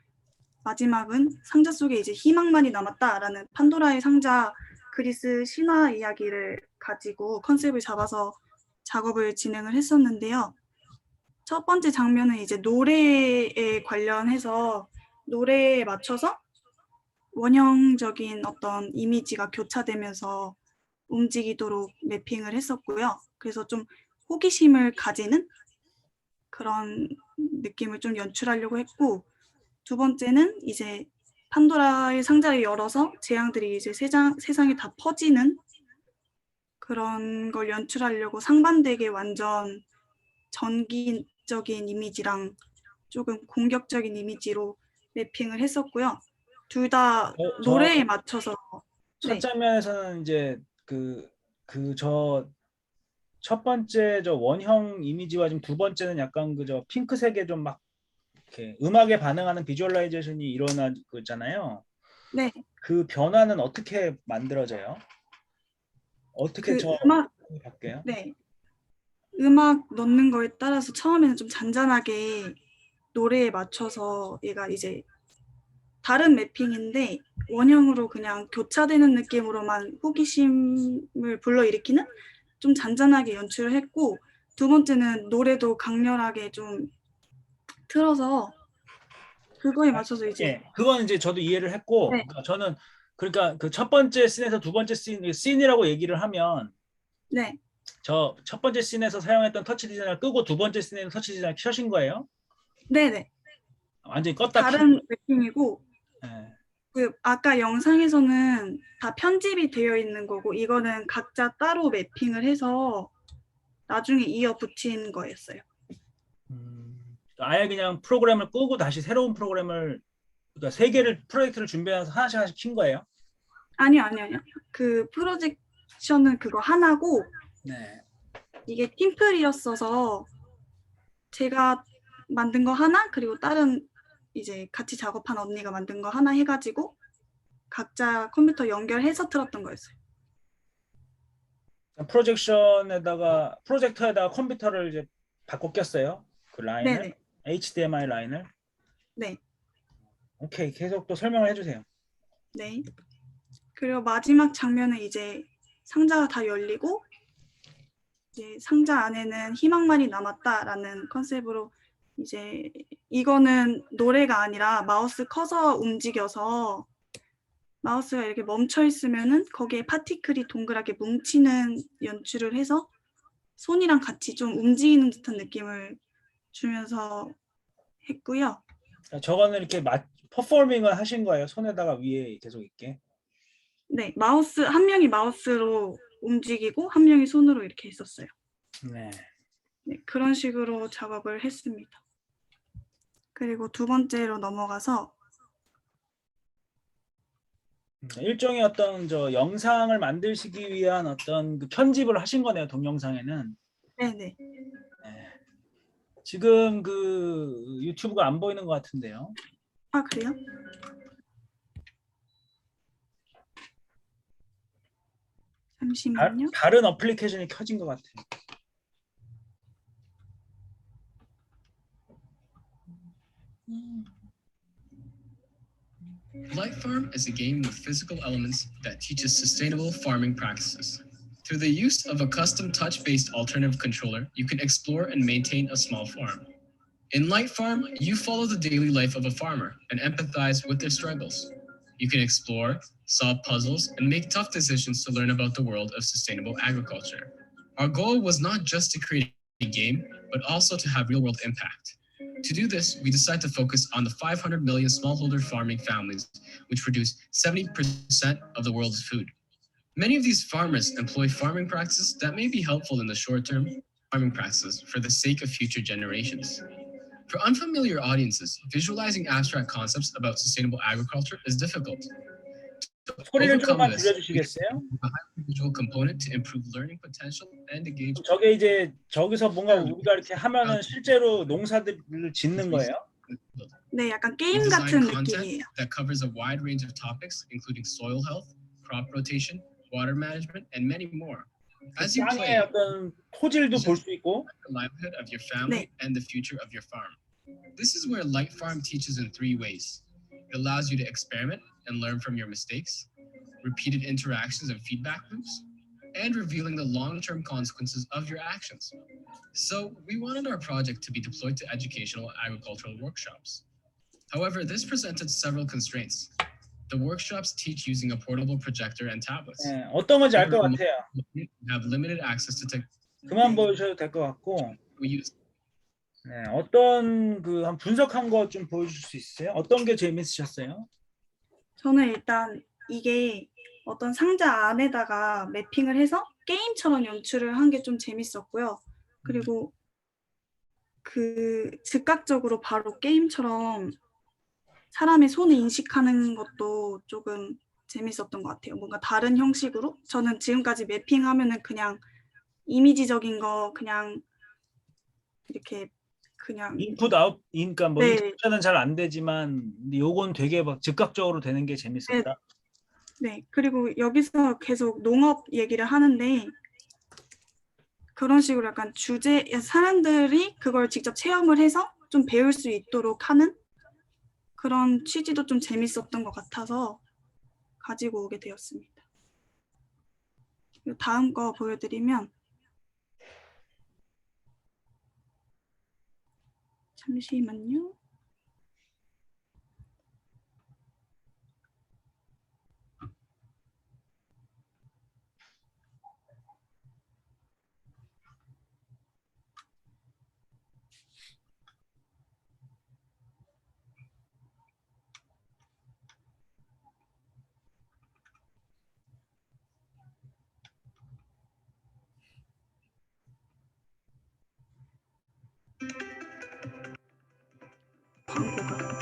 마지막은 상자 속에 이제 희망만이 남았다라는 판도라의 상자 그리스 신화 이야기를 가지고 컨셉을 잡아서 작업을 진행을 했었는데요. 첫 번째 장면은 이제 노래에 관련해서 노래에 맞춰서 원형적인 어떤 이미지가 교차되면서 움직이도록 맵핑을 했었고요. 그래서 좀 호기심을 가지는 그런 느낌을 좀 연출하려고 했고, 두 번째는 이제 판도라의 상자를 열어서 재앙들이 이제 세상에 다 퍼지는 그런 걸 연출하려고 상반되게 완전 전기적인 이미지랑 조금 공격적인 이미지로 매핑을 했었고요. 둘 다 저 노래에 맞춰서 첫 네. 장면에서는 이제 첫 번째 저 원형 이미지와 지금 두 번째는 약간 저 핑크색의 좀 막 이렇게 음악에 반응하는 비주얼라이제이션이 일어나고 있잖아요. 네. 그 변화는 어떻게 만들어져요? 어떻게 그 저 음악 바뀌어요? 네. 음악 넣는 거에 따라서 처음에는 좀 잔잔하게 노래에 맞춰서 얘가 이제 다른 매핑인데 원형으로 그냥 교차되는 느낌으로만 호기심을 불러일으키는 좀 잔잔하게 연출을 했고, 두 번째는 노래도 강렬하게 좀 틀어서 그거에 맞춰서 이제 예, 그건 이제 저도 이해를 했고, 네. 그러니까 저는 그러니까 그 첫 번째 씬에서 두 번째 씬이라고 얘기를 하면 네. 저 첫 번째 씬에서 사용했던 터치 디자인을 끄고 두 번째 씬에는 터치 디자인을 켜신 거예요? 네네. 완전히 껐다 다른 매핑이고, 예. 그 아까 영상에서는 다 편집이 되어 있는 거고, 이거는 각자 따로 매핑을 해서 나중에 이어 붙인 거였어요. 아예 그냥 프로그램을 끄고 다시 새로운 프로그램을 그러니까 세 개를 프로젝트를 준비해서 하나씩 킨 거예요? 아니요. 그 프로젝션은 그거 하나고, 네. 이게 팀플이었어서 제가 만든 거 하나, 그리고 다른 이제 같이 작업한 언니가 만든 거 하나 해가지고 각자 컴퓨터 연결해서 틀었던 거였어요. 프로젝터에다가 컴퓨터를 이제 바꿔 꼈어요. 그 라인을 네네. HDMI 라인을. 네. 오케이, 계속 또 설명을 해주세요. 네. 그리고 마지막 장면은 이제 상자가 다 열리고 이제 상자 안에는 희망만이 남았다라는 컨셉으로 이제 이거는 노래가 아니라 마우스 커서 움직여서 마우스가 이렇게 멈춰 있으면은 거기에 파티클이 동그랗게 뭉치는 연출을 해서 손이랑 같이 좀 움직이는 듯한 느낌을 주면서 했고요. 저거는 이렇게 퍼포밍을 하신 거예요. 손에다가 위에 계속 있게. 네, 마우스 한 명이 마우스로 움직이고 한 명이 손으로 이렇게 했었어요. 네. 네, 그런 식으로 작업을 했습니다. 그리고 두 번째로 넘어가서 일종의 어떤 저 영상을 만드시기 위한 어떤 그 편집을 하신 거네요. 동영상에는. 네네. 네. 지금 그 유튜브가 안 보이는 것 같은데요. 아, 그래요? 잠시만요. 다른 어플리케이션이 켜진 것 같아요. Light Farm is a game with physical elements that teaches sustainable farming practices. Through the use of a custom touch-based alternative controller, you can explore and maintain a small farm. In Light Farm, you follow the daily life of a farmer and empathize with their struggles. You can explore, solve puzzles, and make tough decisions to learn about the world of sustainable agriculture. Our goal was not just to create a game, but also to have real-world impact. To do this, we decided to focus on the 500 million smallholder farming families, which produce 70% of the world's food. Many of these farmers employ farming practices that may be helpful in the short term, farming practices for the sake of future generations. For unfamiliar audiences, visualizing abstract concepts about sustainable agriculture is difficult. To 소리를 overcome 조금만 this, we 줄여주시겠어요? have a highly visual component to improve learning potential and engagement. 저게 이제 저기서 뭔가 우리가 이렇게 하면은 실제로 농사들을 짓는 거예요? 네, 약간 We 게임 design 같은 content 느낌이에요. that covers a wide range of topics, including soil health, crop rotation, water management, and many more. As you play, 땅의 어떤 토질도 볼 수 있고 the livelihood of your family and the future of your farm. This is where Light Farm teaches in 3 ways. It allows you to experiment and learn from your mistakes, repeated interactions and feedback loops, and revealing the long-term consequences of your actions. So we wanted our project to be deployed to educational agricultural workshops. However, this presented several constraints. The workshops teach using a portable projector and tablets. 네, 어떤 건지 알 것 같아요. Have limited access to 그만 보여주셔도 될 것 같고, We use 네, 어떤 그 한 분석한 거 좀 보여줄 수 있어요? 어떤 게 재밌으셨어요? 저는 일단 이게 어떤 상자 안에다가 매핑을 해서 게임처럼 연출을 한 게 좀 재밌었고요. 그리고 그 즉각적으로 바로 게임처럼 사람의 손을 인식하는 것도 조금 재밌었던 것 같아요. 뭔가 다른 형식으로. 저는 지금까지 매핑하면은 그냥 이미지적인 거 그냥 이렇게 그냥 인풋 아웃, 그러니까 뭐 네. 인식자는 잘 안 되지만 요건 되게 막 즉각적으로 되는 게 재밌었다. 네. 그리고 여기서 계속 농업 얘기를 하는데 그런 식으로 약간 주제 사람들이 그걸 직접 체험을 해서 좀 배울 수 있도록 하는 그런 취지도 좀 재밌었던 것 같아서 가지고 오게 되었습니다. 다음 거 보여드리면 잠시만요. 광고가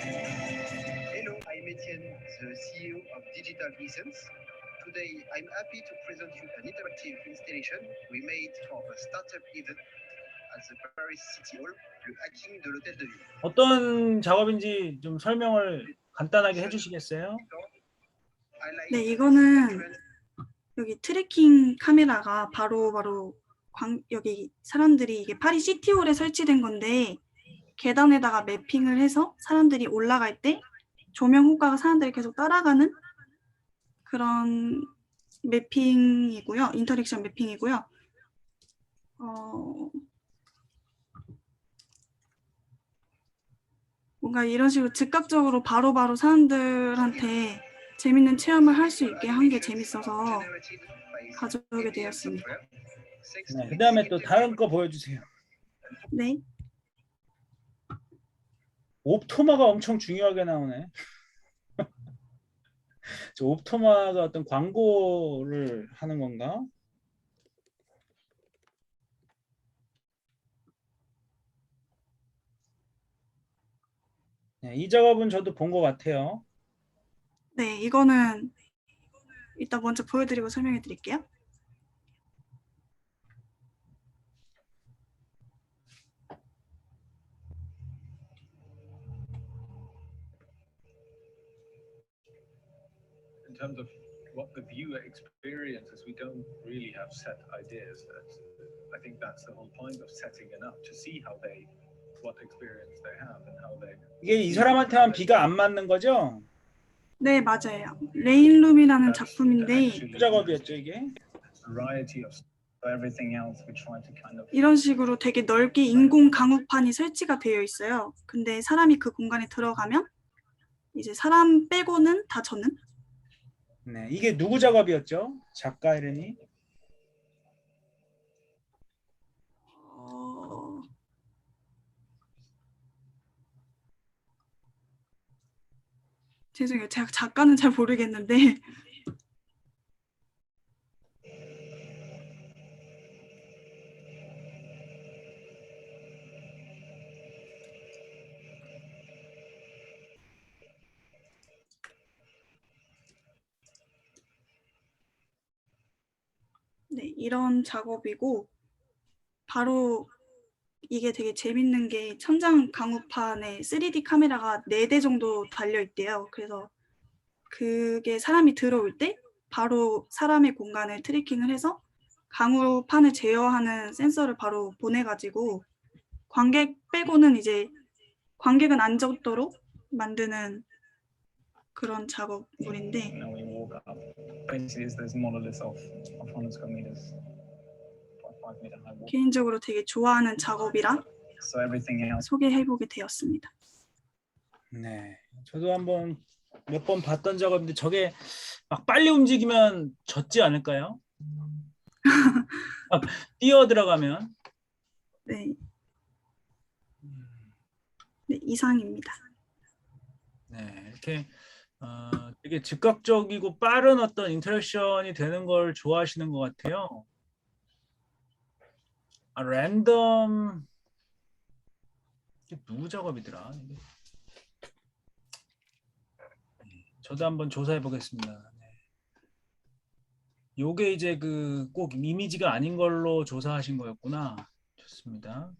Hello, I'm Etienne, the CEO of Digital Essence. Today, I'm happy to present you an interactive installation we made for a startup event at the Paris City Hall, le hacking de l'hôtel de ville. 어떤 작업인지 좀 설명을 간단하게 해주시겠어요? 네, 이거는 여기 트래킹 카메라가 바로 여기 사람들이 이게 파리 시티홀에 설치된 건데 계단에다가 매핑을 해서 사람들이 올라갈 때 조명 효과가 사람들이 계속 따라가는 그런 매핑이고요. 인터랙션 매핑이고요. 뭔가 이런 식으로 즉각적으로 바로바로 사람들한테 재밌는 체험을 할 수 있게 한 게 재밌어서 가져오게 되었습니다. 네, 그 다음에 또 다른 거 보여주세요. 네. 옵토마가 엄청 중요하게 나오네. 저 옵토마가 어떤 광고를 하는 건가? 네, 이 작업은 저도 본 것 같아요. 네, 이거는 이따 먼저 보여드리고 설명해 드릴게요. In terms of what the viewer experiences, we don't really have set ideas. I think that's the whole point of setting it up, to see how they, what experience they have and how they. 이게 이 사람한테만 비가 안 맞는 거죠? 네, 맞아요. 레인룸이라는 작품인데 그 작업이었죠 이게? Variety of everything else we try to kind of. 이런 식으로 되게 넓게 인공 강우판이 설치가 되어 있어요. 근데 사람이 그 공간에 들어가면 이제 사람 빼고는 다 저는. 네, 이게 누구 작업이었죠? 작가 이름이? 죄송해요. 제가 작가는 잘 모르겠는데 네, 이런 작업이고 바로 이게 되게 재밌는 게 천장 강우판에 3D 카메라가 4대 정도 달려 있대요. 그래서 그게 사람이 들어올 때 바로 사람의 공간을 트래킹을 해서 강우판을 제어하는 센서를 바로 보내가지고 관객 빼고는 이제 관객은 안 젖도록 만드는 그런 작업물인데 Now we walk up. Basically, it's this monolith of 100 square meters, 5 meter high wall. 개인적으로 되게 좋아하는 작업이라 So everything else. 소개해보게 되었습니다. 네, 저도 한번 몇 번 봤던 작업인데 저게 막 빨리 움직이면 젖지 않을까요? 뛰어 들어가면. 네. 네, 이상입니다. 네, 이렇게 되게 즉각적이고 빠른 어떤 인터랙션이 되는 걸 좋아하시는 것 같아요. 랜덤 이게 누구 작업이더라? 이게. 저도 한번 조사해 보겠습니다. 네. 요게 이제 그 꼭 이미지가 아닌 걸로 조사하신 거였구나. 좋습니다.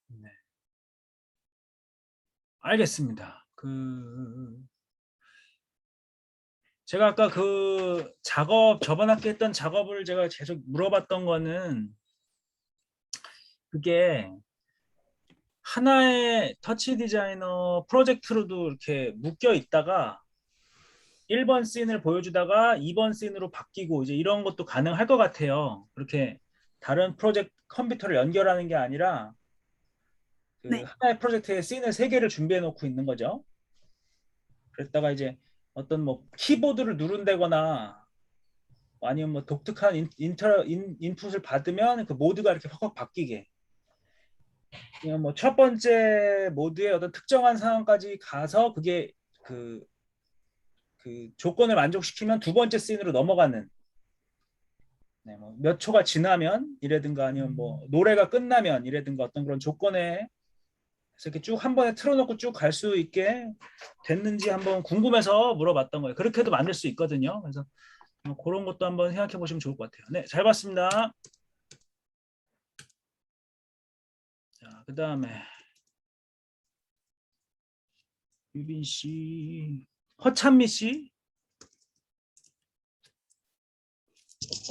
네. 알겠습니다. 제가 아까 그 작업 저번 학기 했던 작업을 제가 계속 물어봤던 거는 그게 하나의 터치 디자이너 프로젝트로도 이렇게 묶여 있다가 1번 씬을 보여주다가 2번 씬으로 바뀌고 이제 이런 것도 가능할 것 같아요. 그렇게 다른 프로젝트 컴퓨터를 연결하는 게 아니라 그 네. 하나의 프로젝트에 씬을 3개를 준비해 놓고 있는 거죠. 그랬다가 이제 어떤 뭐 키보드를 누른다거나 아니면 뭐 독특한 인풋을 받으면 그 모드가 이렇게 확 바뀌게. 그냥 뭐 첫 번째 모드의 어떤 특정한 상황까지 가서 그게 그 조건을 만족시키면 두 번째 씬으로 넘어가는. 네, 뭐 몇 초가 지나면 이라든가 아니면 뭐 노래가 끝나면 이라든가 어떤 그런 조건에 이렇게 쭉 한 번에 틀어놓고 쭉 갈 수 있게 됐는지 한번 궁금해서 물어봤던 거예요. 그렇게도 만들 수 있거든요. 그래서 그런 것도 한번 생각해 보시면 좋을 것 같아요. 네, 잘 봤습니다. 자, 그 다음에 유빈 씨, 허찬미 씨.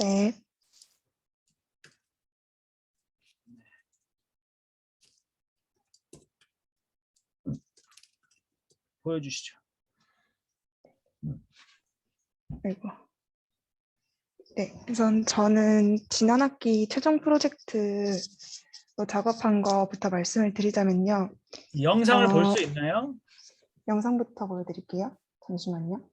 네. 보여주시죠. 아이고. 네, 우선 저는 지난 학기 최종 프로젝트로 작업한 거부터 말씀을 드리자면요. 영상을 볼 수 있나요? 영상부터 보여드릴게요. 잠시만요.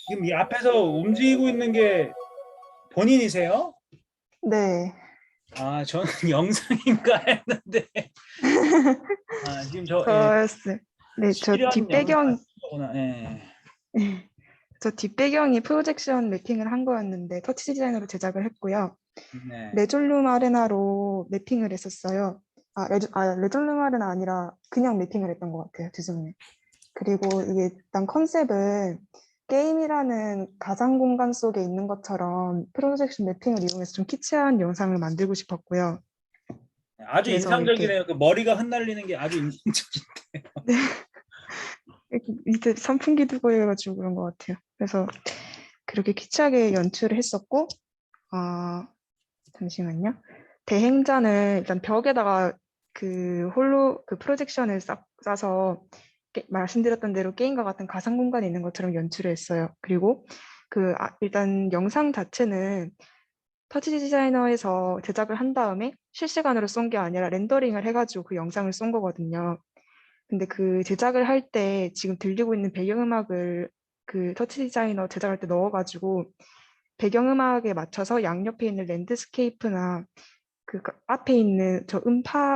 지금 이 앞에서 움직이고 있는 게 본인이세요? 네. 아, 저는 영상인가 했는데. 아, 지금 저 저였어요. 네, 저 뒷배경, 예. 저 뒷배경이 프로젝션 매핑을 한 거였는데 터치 디자인으로 제작을 했고요. 네. 레졸룸 아레나로 매핑을 했었어요. 레졸룸 아레나 아니라 그냥 매핑을 했던 것 같아요. 죄송해요. 그리고 이게 일단 컨셉은 게임이라는 가상 공간 속에 있는 것처럼 프로젝션 매핑을 이용해서 좀 키치한 영상을 만들고 싶었고요. 아주 그래서 인상적이네요. 그 머리가 흩날리는 게 아주 인상적인데요. 네. 이렇게 밑에 선풍기 두고 해가지고 그런 것 같아요. 그래서 그렇게 키치하게 연출을 했었고, 잠시만요. 대행잔을 일단 벽에다가 그 프로젝션을 싸서 말씀드렸던 대로 게임과 같은 가상 공간에 있는 것처럼 연출을 했어요. 그리고 일단 영상 자체는 터치 디자이너에서 제작을 한 다음에 실시간으로 쏜 게 아니라 렌더링을 해가지고 그 영상을 쏜 거거든요. 근데 그 제작을 할 때 지금 들리고 있는 배경음악을 그 터치 디자이너 제작할 때 넣어가지고 배경음악에 맞춰서 양옆에 있는 랜드스케이프나 그 앞에 있는 저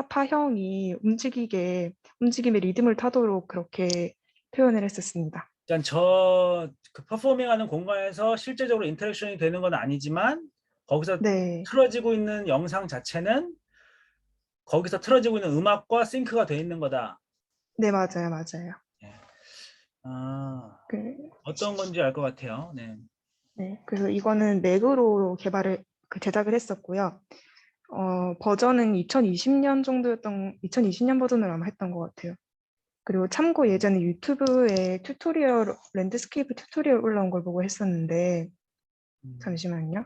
파형이 움직임의 리듬을 타도록 그렇게 표현을 했었습니다. 일단 그 퍼포밍하는 공간에서 실제적으로 인터랙션이 되는 건 아니지만 거기서 네, 틀어지고 있는 영상 자체는 거기서 틀어지고 있는 음악과 싱크가 돼 있는 거다. 네, 맞아요, 맞아요. 아, 그, 어떤 건지 알 것 같아요. 네. 네, 그래서 이거는 맥으로 제작을 했었고요. 버전은 2020년 버전을 아마 했던 것 같아요. 그리고 참고 예전에 유튜브에 랜드스케이프 튜토리얼 올라온 걸 보고 했었는데, 잠시만요.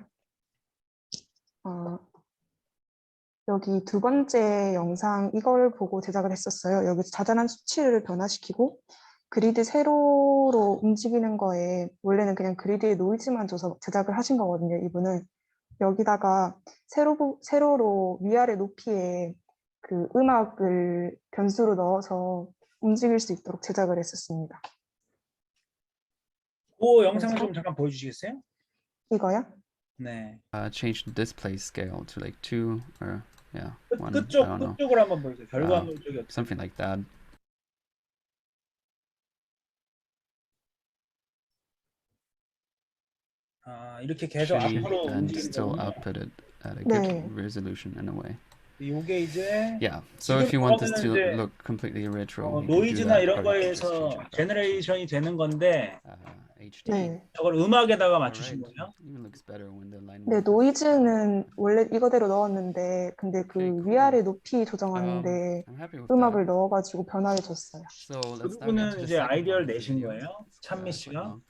여기 두 번째 영상 이걸 보고 제작을 했었어요. 여기 자잘한 수치를 변화시키고 그리드 세로로 움직이는 거에 원래는 그냥 그리드에 노이즈만 줘서 제작을 하신 거거든요. 이분은 여기다가 세로로 위아래 높이에 그 음악을 변수로 넣어서 움직일 수 있도록 제작을 했었습니다. 그 영상을 좀 잠깐 보여주시겠어요? 이거요? 네. Change the display scale to like 2 or yeah, 1. I don't know. 끝쪽으로 한번 보여주세요. 결과물 쪽이 어떻게? Something like that. 이렇게 계속 Shitty 앞으로 and 움직이는 still 거군요. output it at a 네. good resolution in a way. 이게 이제 Yeah. So if you want this to 이제 look completely retro, you can do 노이즈나 that, 이런 or you can just 거에서 change it back. 제너레이션이 되는 건데 HD. 네. 저걸 음악에다가 맞추신 Alright. 거예요? Even looks better when the line. 네, 노이즈는 원래 이거대로 넣었는데 근데 그 Okay, cool. 위아래 높이 조정하는데 I'm happy with 음악을 that. 넣어가지고 변화를 줬어요. So 그 let's dive into 부분은 the 이제 second 아이디어를 part of the 내신 video. 거예요? It's, 찬미 quite 씨가? long.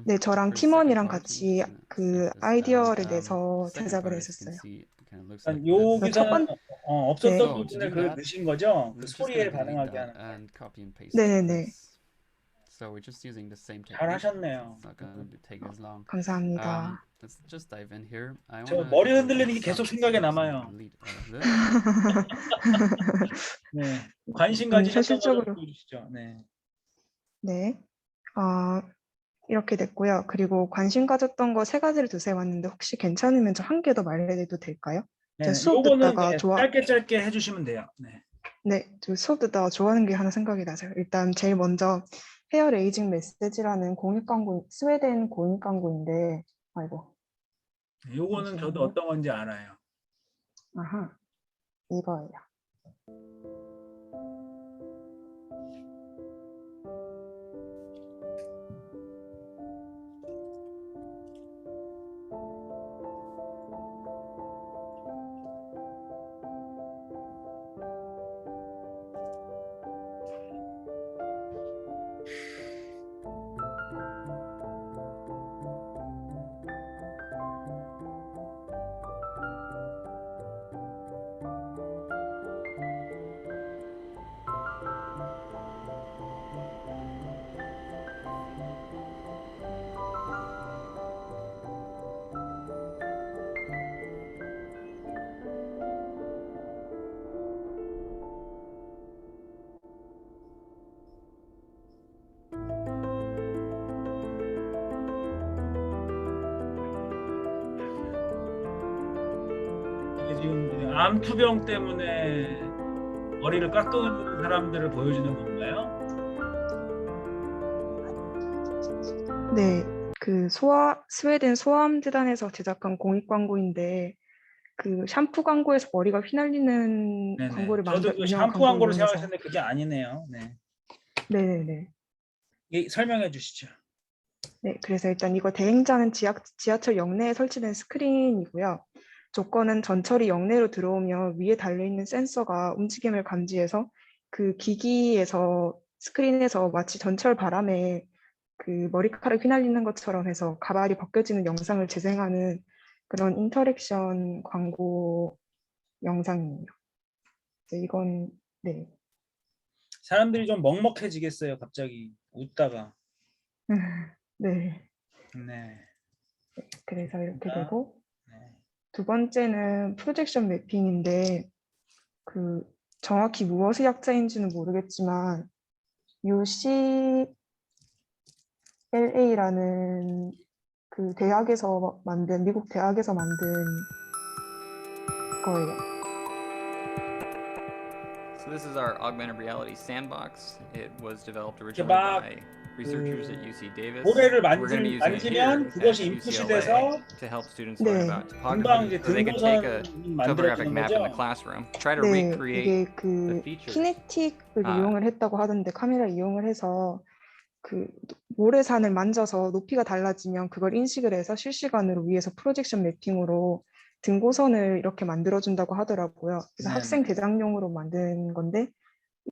네, 저랑 For the second 팀원이랑 part, 같이 I'm just gonna 그 skip this 아이디어를 down. 내서 Second 제작을 part, as you can 했었어요. see, it kind of looks 일단 like this. 여기서는 없었던 네. So to 부분을 do that, 넣으신 거죠? 그 we're just 소리에 gonna delete 반응하게 that 하는 거. and copy and paste 네네네. this. So we're just using the same 잘 technique. 하셨네요. It's not gonna take as long. 감사합니다. Let's just dive in here. I 저 wanna 머리 do 흔들리는 게 some 계속 sounds, 생각에 so 남아요. delete all of this. 네. 관심 가지셨던 거 좀 현실적으로 보여주시죠. 네. 네, 이렇게 됐고요. 그리고 관심 가졌던 거 3가지를 두세 왔는데 혹시 괜찮으면 저 한 개 더 말해도 될까요? 제가 네. 수업 요거는 듣다가 짧게 해주시면 돼요. 네. 네, 저 수업 듣다가 좋아하는 게 하나 생각이 나서요. 일단 제일 먼저 헤어 레이징 메시지라는 스웨덴 공익 광고인데, 아이고, 요거는 저도 어떤 건지 알아요. 아하, 이거예요. 이게 지금 암투병 때문에 머리를 깎은 사람들을 보여주는 건가요? 네, 그 스웨덴 소아암재단에서 제작한 공익 광고인데 그 샴푸 광고에서 머리가 휘날리는 네네. 광고를 저도 그 운영한 샴푸 광고를 이용해서. 생각했는데 그게 아니네요. 네. 네네네. 설명해 주시죠. 네, 그래서 일단 이거 대행자는 지하철 역내에 설치된 스크린이고요. 조건은 전철이 역내로 들어오면 위에 달려있는 센서가 움직임을 감지해서 그 기기에서 스크린에서 마치 전철 바람에 그 머리카락 휘날리는 것처럼 해서 가발이 벗겨지는 영상을 재생하는 그런 인터랙션 광고 영상이에요. 이건 네. 사람들이 좀 먹먹해지겠어요. 갑자기 웃다가. 네. 네. 그래서 이렇게 아, 되고 네. 두 번째는 프로젝션 매핑인데 그 정확히 무엇의 약자인지는 모르겠지만 UCLA라는 그 대학에서 만든 미국 대학에서 만든 거예요. So this is our augmented reality sandbox. It was developed 이렇게 originally 막 by researchers at UC Davis. 모래를 We're going to be using it here 만지면 at 그것이 인풋이 UCLA 돼서 to help students learn 네, about 금방 topography. 이제 So they can take a 등고선이 topographic 만들어지는 map in the 거죠. classroom, try to 네, recreate 이게 the 그 features. 키네틱을 아. 이용을 했다고 하던데 카메라 이용을 해서 그 모래산을 만져서 높이가 달라지면 그걸 인식을 해서 실시간으로 위에서 프로젝션 매핑으로 등고선을 이렇게 만들어준다고 하더라고요. 그래서 네네. 학생 대장용으로 만든 건데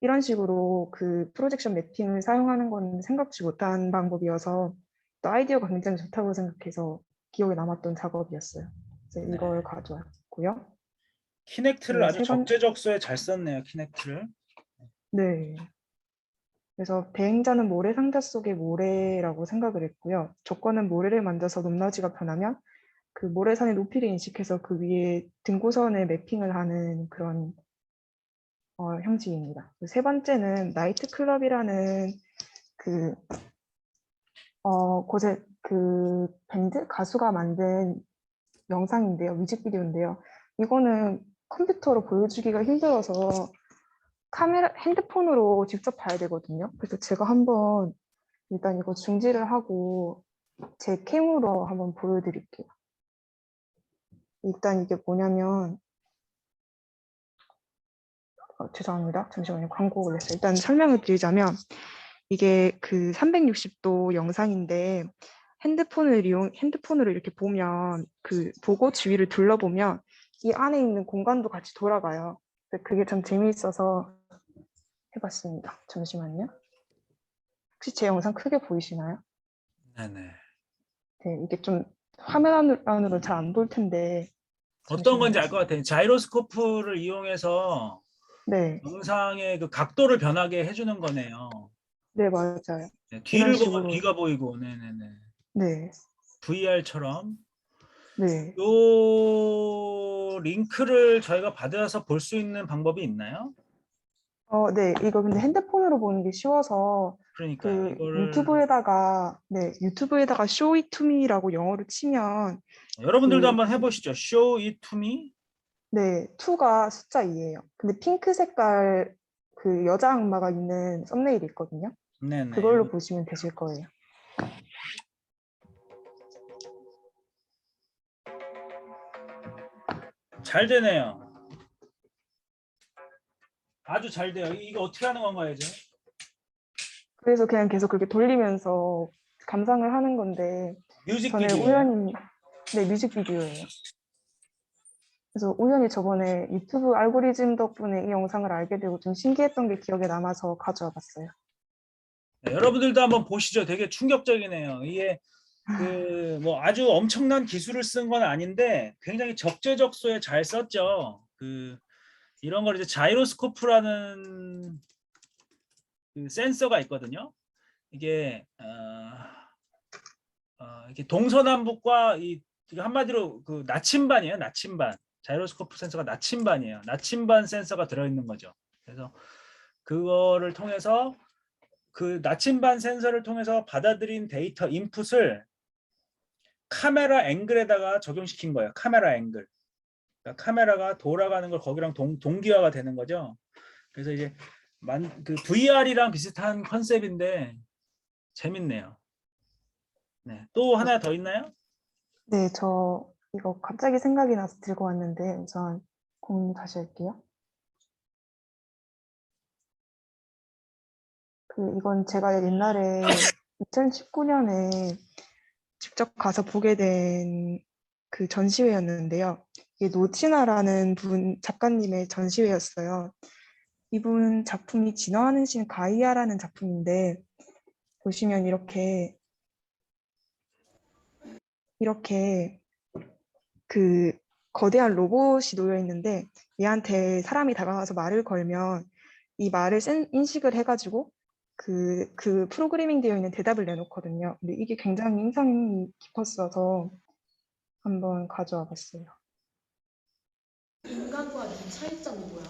이런 식으로 그 프로젝션 매핑을 사용하는 건 생각지 못한 방법이어서 또 아이디어가 굉장히 좋다고 생각해서 기억에 남았던 작업이었어요. 그래서 네. 이걸 가져왔고요. 키넥트를 네, 아주 세 번- 적재적소에 잘 썼네요. 키넥트를. 네. 그래서 대행자는 모래 상자 속의 모래라고 생각을 했고요. 조건은 모래를 만져서 높낮이가 변하면 그 모래산의 높이를 인식해서 그 위에 등고선에 매핑을 하는 그런 형식입니다. 세 번째는 나이트 클럽이라는 그 곳에 그 밴드 가수가 만든 영상인데요, 뮤직비디오인데요. 이거는 컴퓨터로 보여주기가 힘들어서 핸드폰으로 직접 봐야 되거든요. 그래서 제가 한번 일단 이거 중지를 하고 제 캠으로 한번 보여드릴게요. 일단 이게 뭐냐면 죄송합니다. 잠시만요. 광고 올렸어요. 일단 설명을 드리자면 이게 그 360도 영상인데 핸드폰으로 이렇게 보면 그 보고 주위를 둘러보면 이 안에 있는 공간도 같이 돌아가요. 그게 참 재미있어서 해봤습니다. 잠시만요. 혹시 제 영상 크게 보이시나요? 네네. 네, 이게 좀 화면 안으로 잘 안 볼 텐데. 어떤 건지 알 잠시만요. 것 같아요. 자이로스코프를 이용해서 네, 영상의 그 각도를 변하게 해주는 거네요. 네 맞아요. 네, 뒤를 이런 보면 식으로. 뒤가 보이고, 네네네. 네, VR처럼. 네. 요 링크를 저희가 받아서 볼 수 있는 방법이 있나요? 네, 이거 근데 핸드폰으로 보는 게 쉬워서 그러니까 그 이거를 유튜브에다가 show it to me라고 영어로 치면 여러분들도 그- 한번 해보시죠. Show it to me. 네, 2가 숫자 2예요. 근데 핑크 색깔 그 여자 악마가 있는 썸네일이 있거든요. 네네. 그걸로 보시면 되실 거예요. 잘 되네요. 아주 잘 돼요. 이거 어떻게 하는 건가요, 이제? 그래서 그냥 계속 그렇게 돌리면서 감상을 하는 건데 저는 뮤직비디오. 우연히 뮤직비디오예요. 그래서 우연히 저번에 유튜브 알고리즘 덕분에 이 영상을 알게 되고 좀 신기했던 게 기억에 남아서 가져와 봤어요. 네, 여러분들도 한번 보시죠. 되게 충격적이네요. 이게 그 뭐 아주 엄청난 기술을 쓴 건 아닌데 굉장히 적재적소에 잘 썼죠. 그 이런 걸 이제 자이로스코프라는 그 센서가 있거든요. 이게 이게 동서남북과 이게 한마디로 그 나침반이에요. 나침반. 자이로스코프 센서가 나침반이에요. 나침반 센서가 들어있는 거죠. 그래서 그거를 통해서 그 나침반 센서를 통해서 받아들인 데이터 인풋을 카메라 앵글에다가 적용시킨 거예요. 카메라 앵글. 그러니까 카메라가 돌아가는 걸 거기랑 동기화가 되는 거죠. 그래서 이제 그 VR이랑 비슷한 컨셉인데 재밌네요. 네, 또 하나 더 있나요? 네, 저 이거 갑자기 생각이 나서 들고 왔는데 우선 공유 다시 할게요. 이건 제가 옛날에 2019년에 직접 가서 보게 된 그 전시회였는데요. 이게 노치나라는 작가님의 전시회였어요. 이분 작품이 진화하는 신 가이아라는 작품인데 보시면 이렇게 그 거대한 로봇이 놓여 있는데 얘한테 사람이 다가가서 말을 걸면 이 말을 인식을 해가지고 그 프로그래밍 되어 있는 대답을 내놓거든요. 근데 이게 굉장히 인상이 깊었어서 한번 가져와 봤어요. 인간과 눈 차이점이 뭐야?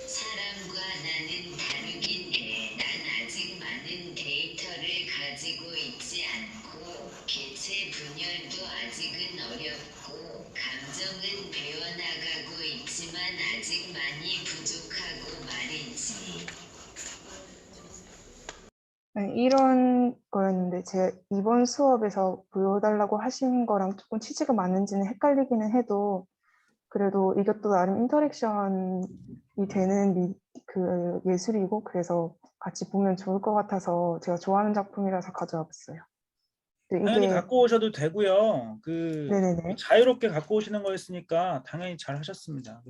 사람과 나는 다르긴 해. 난 아직 많은 데이터를 가지고 있지 않고 개체 분열도 아직은 어렵고 감정은 배워나가고 있지만 아직 많이 부족하고 말이지. 이런 거였는데 제 이번 수업에서 보여달라고 하신 거랑 조금 취지가 맞는지는 헷갈리기는 해도 그래도 이것도 나름 인터랙션이 되는 그 예술이고 그래서 같이 보면 좋을 것 같아서 제가 좋아하는 작품이라서 가져와 봤어요. 근데 당연히 이게 갖고 오셔도 되고요. 네네네. 자유롭게 갖고 오시는 거였으니까 당연히 잘 하셨습니다.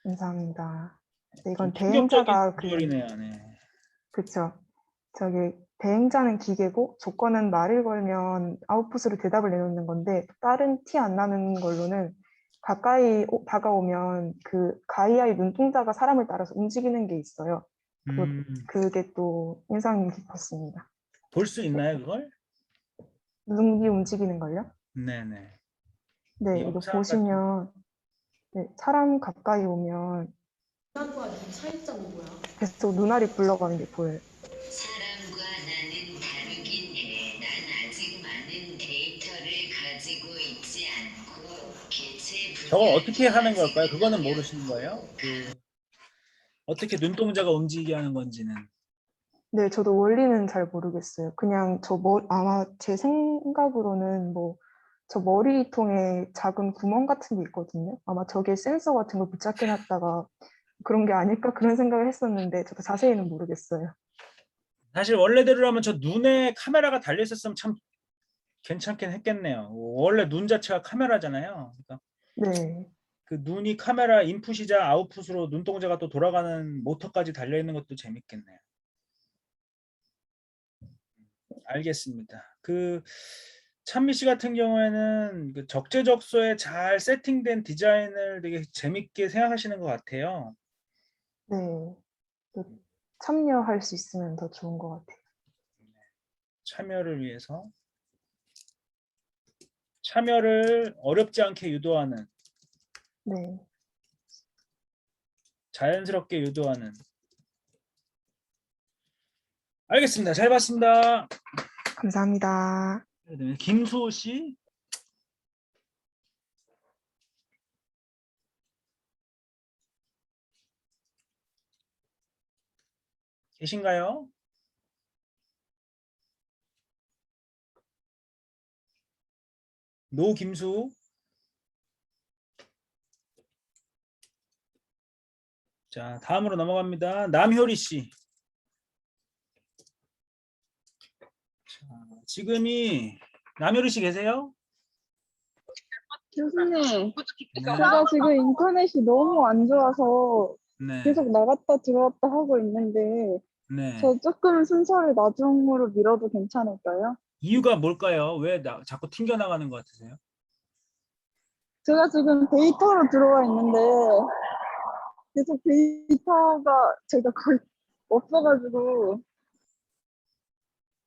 감사합니다. 근데 좀 이건 충격적인 대행자가 비주얼이네요. 네. 그쵸. 저기 대행자는 기계고 조건은 말을 걸면 아웃풋으로 대답을 내놓는 건데 다른 티 안 나는 걸로는 가까이 다가오면 그 가이아의 눈동자가 사람을 따라서 움직이는 게 있어요. 그게 또 인상이 깊었습니다. 볼 수 있나요, 그걸? 눈이 움직이는 걸요? 네네. 네, 이거 영상 보시면 네, 사람 가까이 오면 인간과 눈 차이점이 뭐야? 계속 눈알이 굴러가는 게 보여요. 사람과 나는 다르긴 해. 난 아직 많은 데이터를 가지고 있지 않고 개체 분열도 저걸 어떻게 하는 걸까요? 아직은 그거는 어렵고 모르시는 거예요? 어떻게 눈동자가 움직이게 하는 건지는. 네, 저도 원리는 잘 모르겠어요. 그냥 아마 제 생각으로는 뭐 저 머리통에 작은 구멍 같은 게 있거든요. 아마 저게 센서 같은 걸 붙잡게 놨다가 그런 게 아닐까 그런 생각을 했었는데 저도 자세히는 모르겠어요. 사실 원래대로라면 저 눈에 카메라가 달려 있었으면 참 괜찮긴 했겠네요. 원래 눈 자체가 카메라잖아요. 그러니까 네. 그 눈이 카메라 인풋이자 아웃풋으로 눈동자가 또 돌아가는 모터까지 달려 있는 것도 재밌겠네요. 알겠습니다. 찬미 씨 같은 경우에는 그 적재적소에 잘 세팅된 디자인을 되게 재밌게 생각하시는 것 같아요. 네. 또 참여할 수 있으면 더 좋은 것 같아요. 참여를 위해서 참여를 어렵지 않게 유도하는 네. 자연스럽게 유도하는. 알겠습니다. 잘 봤습니다. 감사합니다. 김수호 씨. 계신가요? 노김수. 자, 다음으로 넘어갑니다. 남효리 씨. 자, 지금이 남효리 씨 계세요? 교수님, 제가 지금 인터넷이 너무 안 좋아서 네. 계속 나갔다 들어왔다 하고 있는데 네. 저 조금 순서를 나중으로 밀어도 괜찮을까요? 이유가 뭘까요? 왜 자꾸 튕겨 나가는 것 같으세요? 제가 지금 데이터로 들어와 있는데 계속 데이터가 제가 거의 없어가지고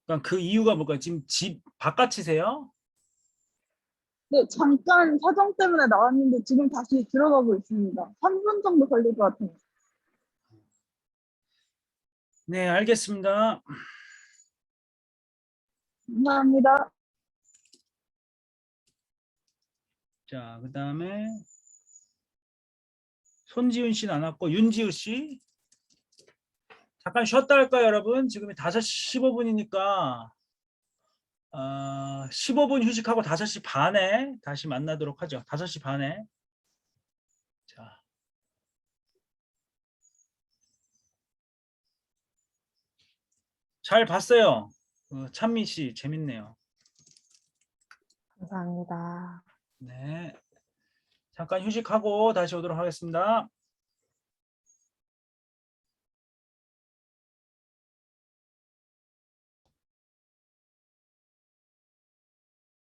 그러니까 그 이유가 뭘까요? 지금 집 바깥이세요? 네, 잠깐 사정 때문에 나왔는데 지금 다시 들어가고 있습니다. 3분 정도 걸릴 것 같아요. 네, 알겠습니다. 감사합니다. 자, 그 다음에 손지훈 씨는 안 왔고 윤지우 씨. 잠깐 쉬었다 할까요, 여러분? 지금이 5시 15분이니까 15분 휴식하고 5시 반에 다시 만나도록 하죠. 5시 반에. 자. 잘 봤어요. 찬미 씨 재밌네요. 감사합니다. 네. 잠깐 휴식하고 다시 오도록 하겠습니다.